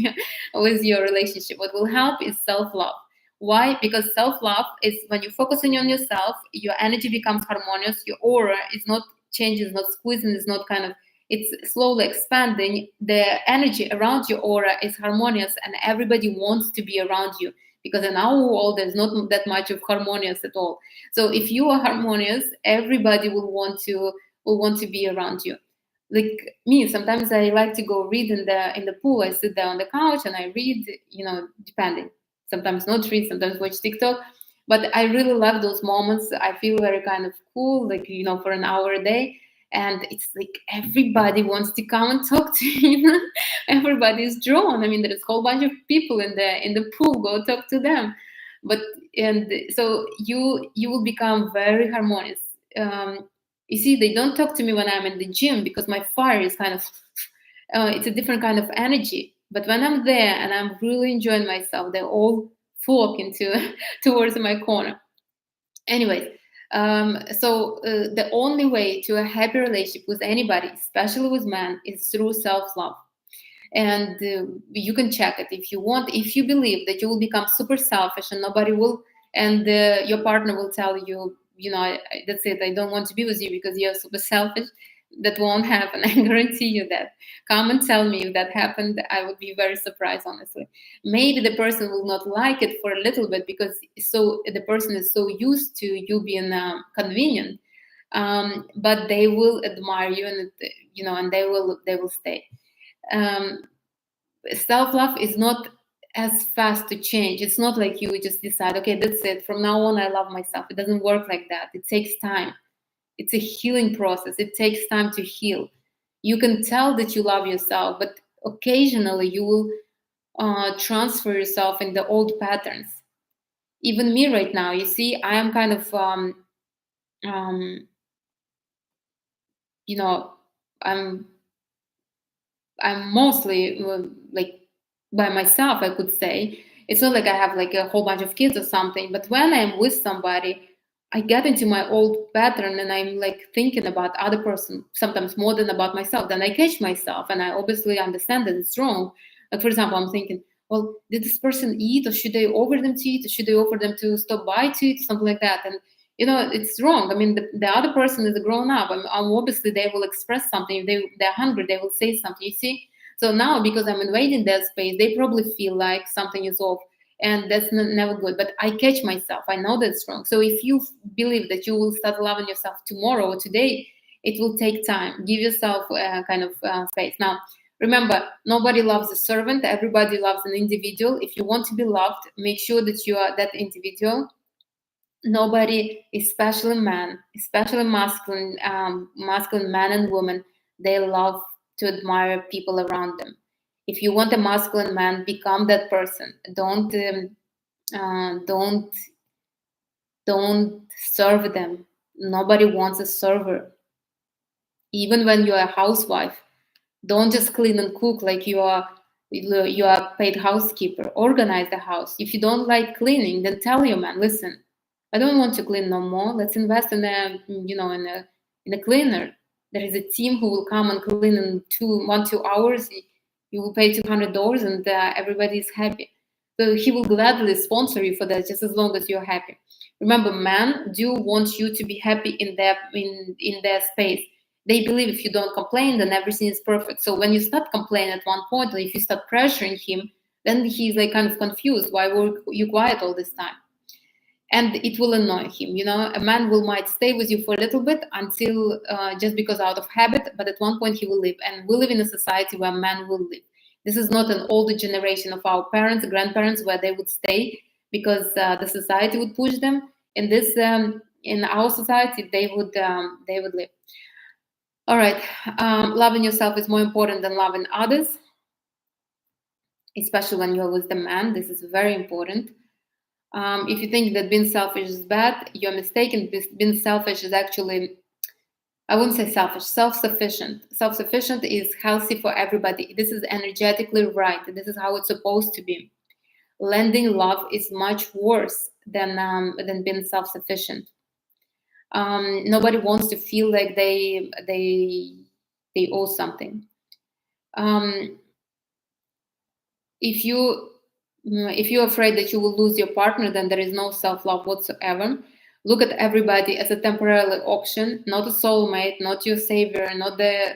S1: with your relationship. What will help is self-love. Why? Because self-love is when you're focusing on yourself, your energy becomes harmonious. Your aura is not changing, is not squeezing, is not kind of. It's slowly expanding. The energy around your aura is harmonious, and everybody wants to be around you. Because in our world, there's not that much of harmonious at all. So if you are harmonious, everybody will want to be around you. Like me, sometimes I like to go read in the pool. I sit there on the couch and I read, depending. Sometimes not read, sometimes watch TikTok. But I really love those moments. I feel very kind of cool, like, for an hour a day. And it's like everybody wants to come and talk to you. Everybody is drawn. I mean, there's a whole bunch of people in the pool. Go talk to them. And so you will become very harmonious. You see, they don't talk to me when I'm in the gym because my fire is kind of it's a different kind of energy. But when I'm there and I'm really enjoying myself, they're all flocking towards my corner. Anyways, so the only way to a happy relationship with anybody, especially with men, is through self-love. And you can check it if you want. If you believe that you will become super selfish and nobody will, and your partner will tell you, that's it, I don't want to be with you because you're super selfish, that won't happen. I guarantee you that. Come and tell me if that happened. I would be very surprised, honestly. Maybe the person will not like it for a little bit because the person is so used to you being convenient, but they will admire you, and they will stay. Self-love is not as fast to change. It's not like you just decide, okay, that's it. From now on, I love myself. It doesn't work like that. It takes time. It's a healing process. It takes time to heal. You can tell that you love yourself, but occasionally you will transfer yourself in the old patterns. Even me right now, you see, I am kind of, I'm mostly like by myself, I could say. It's not like I have like a whole bunch of kids or something, but when I'm with somebody, I get into my old pattern and I'm like thinking about other person sometimes more than about myself. Then I catch myself and I obviously understand that it's wrong. Like for example, I'm thinking, well, did this person eat, or should I offer them to eat, or should I offer them to stop by to eat, something like that? And it's wrong. I mean, the other person is a grown up. Obviously they will express something. If they're hungry, they will say something. You see. So now because I'm invading their space, they probably feel like something is off, and that's never good. But I catch myself. I know that's wrong. So if you believe that you will start loving yourself tomorrow or today, it will take time. Give yourself kind of space. Now, remember, nobody loves a servant. Everybody loves an individual. If you want to be loved, make sure that you are that individual. Nobody, especially men, especially masculine man and woman, they love to admire people around them. If you want a masculine man, become that person. Don't serve them. Nobody wants a server. Even when you're a housewife, don't just clean and cook like you are paid housekeeper. Organize the house. If you don't like cleaning, then tell your man, listen, I don't want to clean no more. Let's invest in a cleaner. There is a team who will come and clean in 2 hours. You will pay $200 and everybody is happy. So he will gladly sponsor you for that, just as long as you're happy. Remember, men do want you to be happy in their space. They believe if you don't complain, then everything is perfect. So when you start complaining at one point, or if you start pressuring him, then he's like kind of confused. Why were you quiet all this time? And it will annoy him. A man might stay with you for a little bit until just because out of habit, but at one point he will leave. And we live in a society where men will leave. This is not an older generation of our parents, grandparents, where they would stay because the society would push them. In our society, they would leave. All right, loving yourself is more important than loving others, especially when you're with the man. This is very important. If you think that being selfish is bad, you're mistaken. Being selfish is actually, I wouldn't say selfish, self-sufficient. Self-sufficient is healthy for everybody. This is energetically right. This is how it's supposed to be. Lending love is much worse than being self-sufficient. Nobody wants to feel like they owe something. If you're afraid that you will lose your partner, then there is no self-love whatsoever. Look at everybody as a temporary option, not a soulmate, not your savior, not the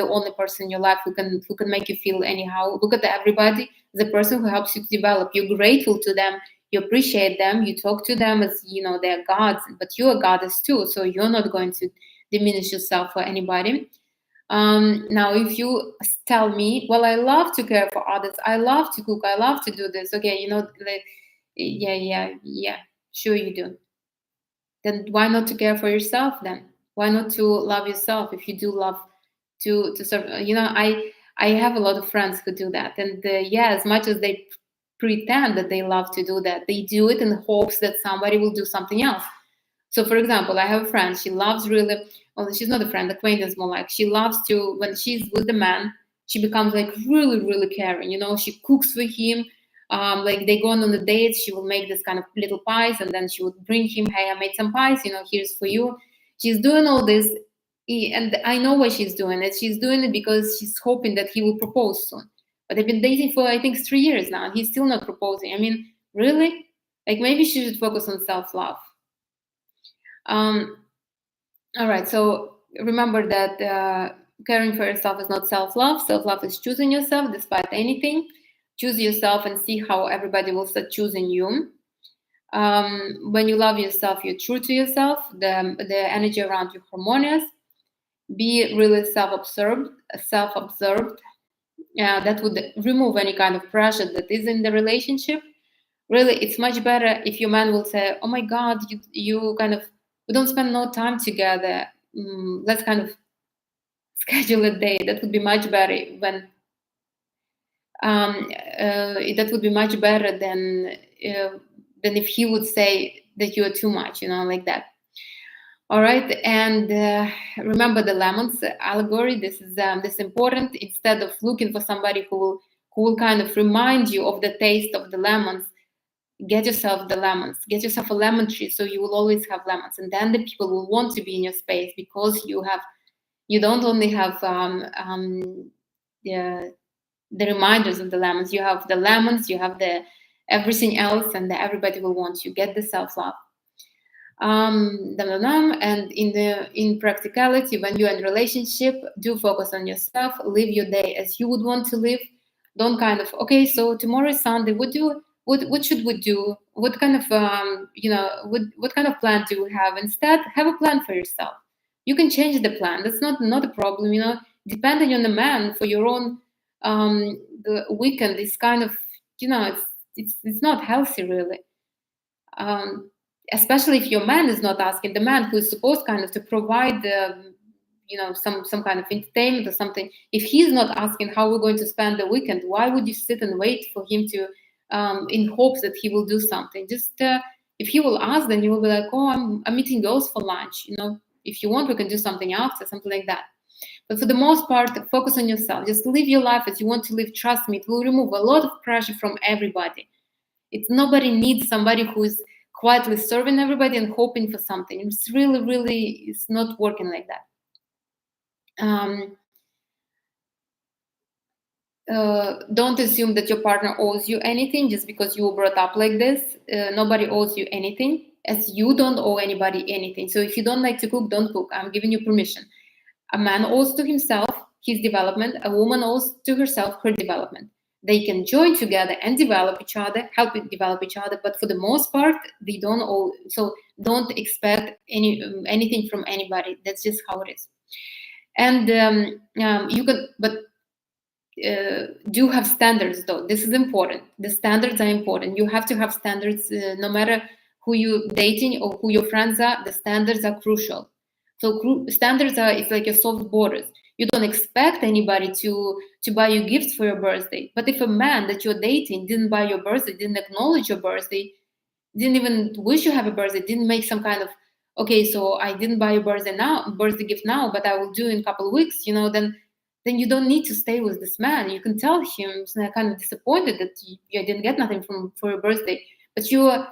S1: only person in your life who can make you feel anyhow. Look at everybody, the person who helps you to develop. You're grateful to them, you appreciate them, you talk to them as they're gods, but you're a goddess too, so you're not going to diminish yourself for anybody. Now, if you tell me, well, I love to care for others, I love to cook, I love to do this, okay, yeah, sure you do. Then why not to care for yourself then? Why not to love yourself if you do love to serve? I have a lot of friends who do that, and as much as they pretend that they love to do that, they do it in hopes that somebody will do something else. So, for example, I have a friend. She loves really. Well, she's not a friend, acquaintance more like. She loves to, when she's with the man, she becomes like really, really caring. She cooks for him. Like they go on the dates, she will make this kind of little pies, and then she would bring him, hey, I made some pies. Here's for you. She's doing all this, and I know why she's doing it. She's doing it because she's hoping that he will propose soon. But they've been dating for I think 3 years now, and he's still not proposing. I mean, really? Like maybe she should focus on self-love. All right, so remember that caring for yourself is not self-love. Self-love is choosing yourself despite anything. Choose yourself and see how everybody will start choosing you. When you love yourself, you're true to yourself. The energy around you harmonious. Be really self-observed. That would remove any kind of pressure that is in the relationship. Really, it's much better if your man will say, oh my God, you kind of, we don't spend no time together. Let's kind of schedule a day. That would be much better that would be much better than if he would say that you are too much, like that. All right, and remember the lemons allegory. This is important. Instead of looking for somebody who will kind of remind you of the taste of the lemons, get yourself the lemons, get yourself a lemon tree, so you will always have lemons, and then the people will want to be in your space because you don't only have the reminders of the lemons, you have the lemons, you have the everything else, and everybody will want you. Get the self-love. And in practicality, when you're in relationship, do focus on yourself. Live your day as you would want to live. Don't kind of, okay, so tomorrow is Sunday, what should we do, what kind of what kind of plan do we have? Instead, have a plan for yourself. You can change the plan, that's not a problem. Depending on the man for your own the weekend is kind of, it's not healthy, really. Especially if your man is not asking, the man who is supposed kind of to provide some kind of entertainment or something. If he's not asking how we're going to spend the weekend, why would you sit and wait for him to in hopes that he will do something? Just if he will ask, then you will be like, oh, I'm meeting girls for lunch, if you want we can do something after, something like that. But for the most part, focus on yourself. Just live your life as you want to live. Trust me, it will remove a lot of pressure from everybody. Nobody needs somebody who is quietly serving everybody and hoping for something. It's really, it's not working like that. Don't assume that your partner owes you anything just because you were brought up like this. Nobody owes you anything, as you don't owe anybody anything. So if you don't like to cook, don't cook. I'm giving you permission. A man owes to himself his development. A woman owes to herself her development. They can join together and develop each other, help develop each other. But for the most part, they don't owe. So don't expect anything from anybody. That's just how it is. And you can, but do have standards, though. This is important. The standards are important. You have to have standards, no matter who you're dating or who your friends are. The standards are crucial. So standards are, it's like your soft borders. You don't expect anybody to buy you gifts for your birthday. But if a man that you're dating didn't buy your birthday, didn't acknowledge your birthday, didn't even wish you happy birthday, didn't make some kind of, okay, so I didn't buy your birthday gift now, but I will do in a couple of weeks, then you don't need to stay with this man. You can tell him, kind of disappointed that you didn't get nothing for your birthday, but you're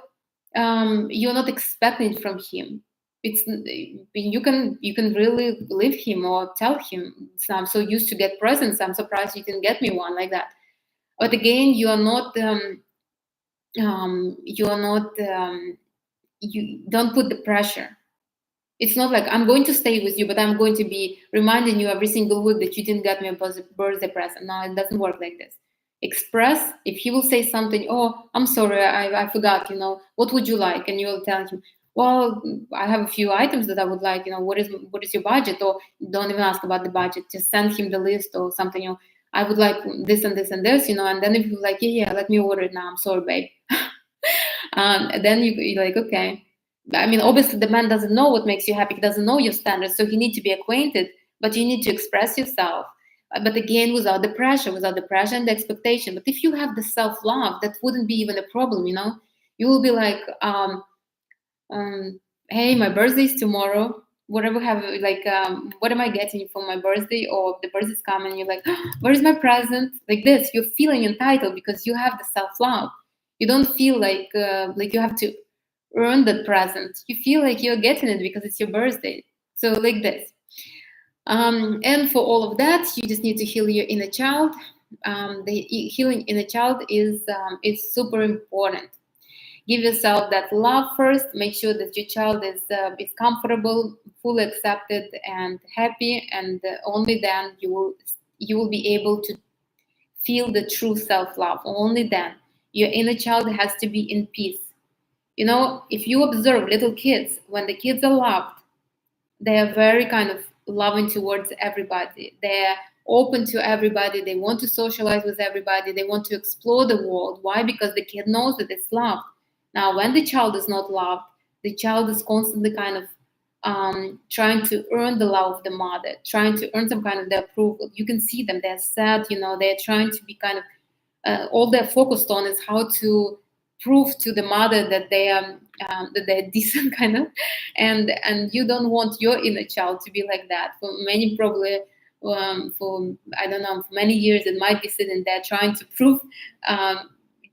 S1: not expecting it from him. You can really leave him or tell him, I'm so used to get presents, I'm surprised you didn't get me one, like that. But again, you don't put the pressure. It's not like I'm going to stay with you, but I'm going to be reminding you every single week that you didn't get me a birthday present. No, it doesn't work like this. Express. If he will say something, oh, I'm sorry, I forgot, what would you like? And you will tell him, well, I have a few items that I would like, what is your budget? Or don't even ask about the budget, just send him the list or something, I would like this and this and this, and then if you're like, yeah, let me order it now, I'm sorry, babe. Then you're like, okay. I mean, obviously the man doesn't know what makes you happy. He doesn't know your standards, so he needs to be acquainted, but you need to express yourself. But again, without the pressure and the expectation. But if you have the self-love, that wouldn't be even a problem, You will be like, hey, my birthday is tomorrow. Whatever have, like, what am I getting for my birthday? Or the birthday's coming, you're like, oh, where's my present? Like this, you're feeling entitled because you have the self-love. You don't feel like you have to earn that present. You feel like you're getting it because it's your birthday. So like this. And for all of that, you just need to heal your inner child. The healing inner child is super important. Give yourself that love first. Make sure that your child is comfortable, fully accepted, and happy. And only then you will be able to feel the true self-love. Only then your inner child has to be in peace. If you observe little kids, when the kids are loved, they are very kind of loving towards everybody. They're open to everybody. They want to socialize with everybody. They want to explore the world. Why? Because the kid knows that it's loved. Now, when the child is not loved, the child is constantly kind of trying to earn the love of the mother, trying to earn some kind of the approval. You can see them. They're sad. They're trying to be kind of all they're focused on is how to prove to the mother that they're decent, kind of, and you don't want your inner child to be like that. For many, probably for I don't know, for many years it might be sitting there trying to prove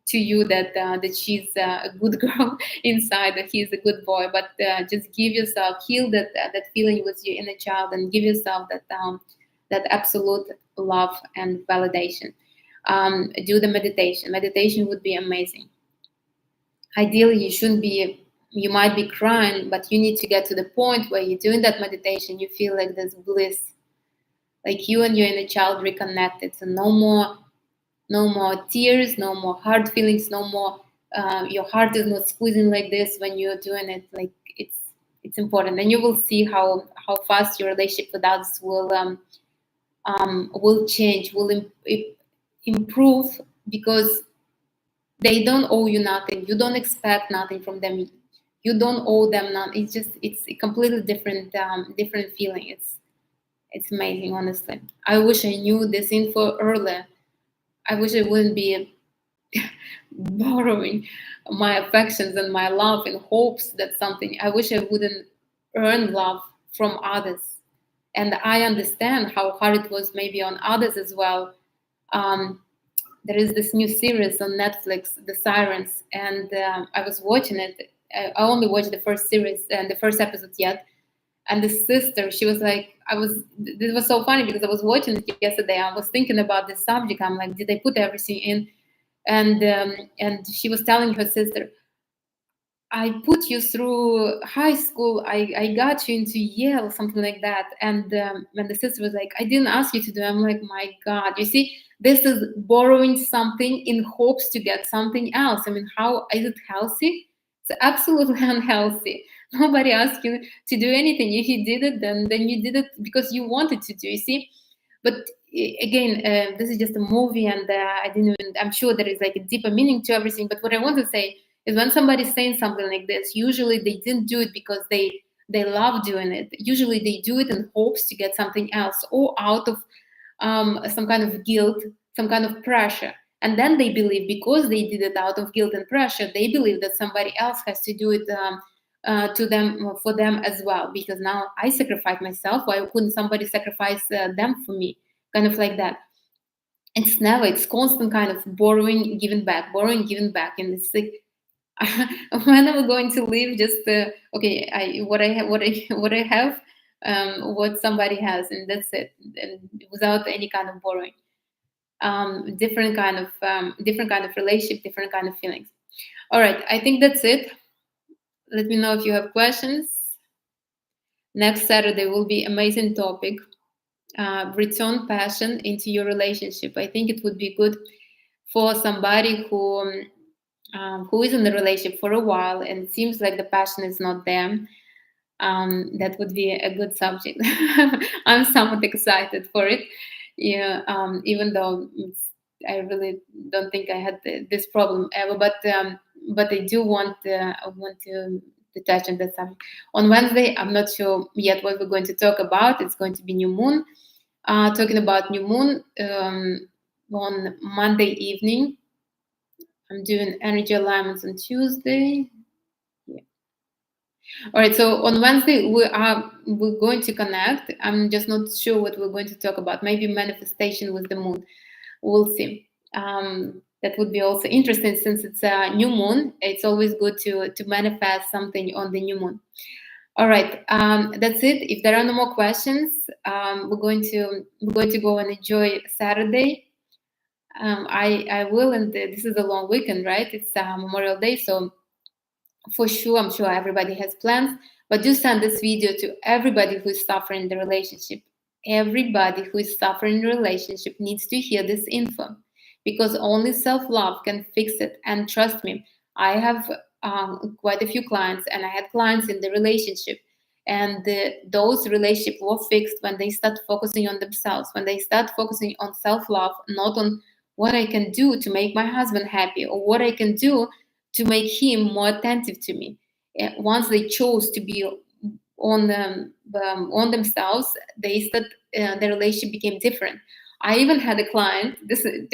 S1: to you that that she's a good girl inside, that he's a good boy. But just give yourself, heal that feeling with your inner child, and give yourself that absolute love and validation. Do the meditation. Meditation would be amazing. Ideally, you shouldn't be. You might be crying, but you need to get to the point where you're doing that meditation. You feel like there's bliss, like you and your inner child reconnected. So no more tears, no more hard feelings, no more. Your heart is not squeezing like this when you're doing it. Like it's important, and you will see how fast your relationship with others will change, will improve, because they don't owe you nothing. You don't expect nothing from them. You don't owe them nothing. It's a completely different feeling. It's amazing, honestly. I wish I knew this info earlier. I wish I wouldn't be borrowing my affections and my love in hopes that something. I wish I wouldn't earn love from others. And I understand how hard it was maybe on others as well. There is this new series on Netflix, The Sirens, and I was watching it. I only watched the first series and the first episode yet. And the sister, she was like, this was so funny because I was watching it yesterday. I was thinking about this subject. I'm like, did I put everything in? And she was telling her sister, I put you through high school. I got you into Yale, something like that. And the sister was like, I didn't ask you to do. I'm like, my God, you see, this is borrowing something in hopes to get something else. I mean, how is it healthy? It's absolutely unhealthy. Nobody asked you to do anything. If you did it, then you did it because you wanted to do. You see, but again, this is just a movie, and I didn't even. I'm sure there is like a deeper meaning to everything. But what I want to say is, when somebody's saying something like this, usually they didn't do it because they love doing it. Usually they do it in hopes to get something else, or out of some kind of guilt, some kind of pressure. And then they believe, because they did it out of guilt and pressure, they believe that somebody else has to do it to them, for them as well. Because now I sacrifice myself. Why couldn't somebody sacrifice them for me? Kind of like that. It's never. It's constant kind of borrowing, giving back, and it's like, when am I going to leave? Just okay, what I have, what I have, what somebody has, and that's it, and without any kind of borrowing. Different kind of relationship, different kind of feelings. All right, I think that's it. Let me know if you have questions. Next Saturday will be amazing topic. Return passion into your relationship. I think it would be good for somebody who is in the relationship for a while and it seems like the passion is not there. That would be a good subject. I'm somewhat excited for it. Yeah, even though I really don't think I had this problem ever, but I do want to touch on that subject. On Wednesday, I'm not sure yet what we're going to talk about. It's going to be new moon. Talking about new moon, on Monday evening, I'm doing energy alignments on Tuesday. Yeah. All right. So on Wednesday we're going to connect. I'm just not sure what we're going to talk about. Maybe manifestation with the moon. We'll see. That would be also interesting since it's a new moon. It's always good to manifest something on the new moon. All right. That's it. If there are no more questions, we're going to go and enjoy Saturday. I will, and this is a long weekend, right? It's Memorial Day, so for sure, I'm sure everybody has plans. But do send this video to everybody who is suffering in the relationship. Everybody who is suffering in the relationship needs to hear this info, because only self-love can fix it. And trust me, I have quite a few clients, and I had clients in the relationship, and those relationships were fixed when they start focusing on themselves, when they start focusing on self-love, not on what I can do to make my husband happy or what I can do to make him more attentive to me. Once they chose to be on themselves, they start, the relationship became different. I even had a client. This is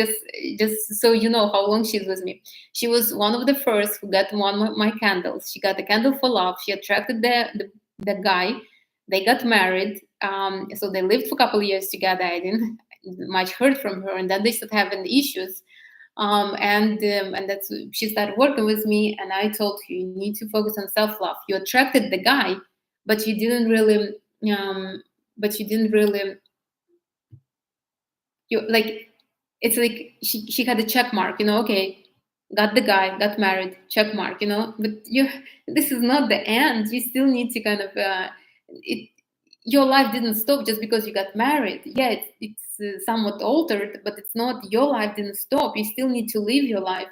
S1: just so you know how long she's with me. She was one of the first who got one of my candles. She got a candle for love. She attracted the guy. They got married. So they lived for a couple of years together. I didn't much heard from her, and then they started having issues. And that's she started working with me, and I told her, you need to focus on self-love. You attracted the guy, but you didn't really but you didn't really you like it's like she had a check mark, okay, got the guy, got married, check mark, but you this is not the end. You still need to kind of it your life didn't stop just because you got married. Yeah, it's somewhat altered, but it's not, your life didn't stop. You still need to live your life.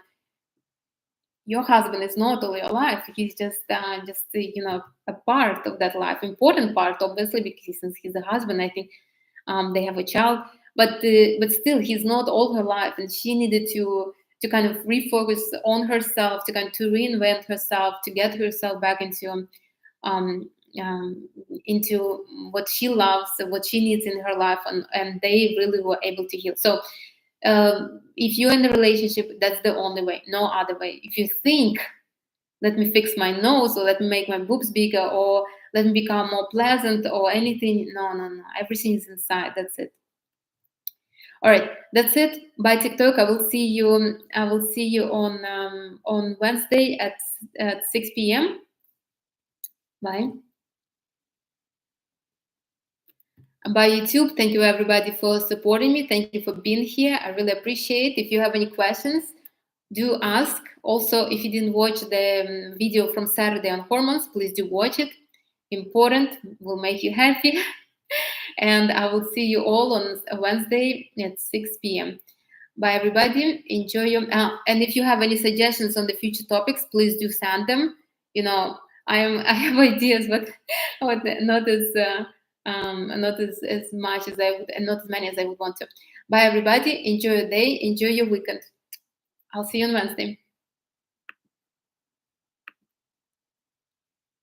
S1: Your husband is not all your life. He's just a part of that life, important part, obviously, because since he's a husband, I think they have a child, but still, he's not all her life, and she needed to kind of refocus on herself, to kind of to reinvent herself, to get herself back um, into what she loves, what she needs in her life, and they really were able to heal. So if you're in a relationship, that's the only way, no other way. If you think, let me fix my nose, or let me make my boobs bigger, or let me become more pleasant, or anything, no, everything is inside. That's it. All right, that's it. Bye, TikTok. I will see you on Wednesday at 6 p.m. Bye. Bye, YouTube. Thank you, everybody, for supporting me. Thank you for being here. I really appreciate. If you have any questions, do ask. Also, if you didn't watch the video from Saturday on hormones, please do watch it. Important, will make you happy. And I will see you all on Wednesday at 6 p.m. Bye, everybody. Enjoy your. And if you have any suggestions on the future topics, please do send them. I have ideas, but not as much as I would, and not as many as I would want to. Bye, everybody. Enjoy your day. Enjoy your weekend. I'll see you on Wednesday.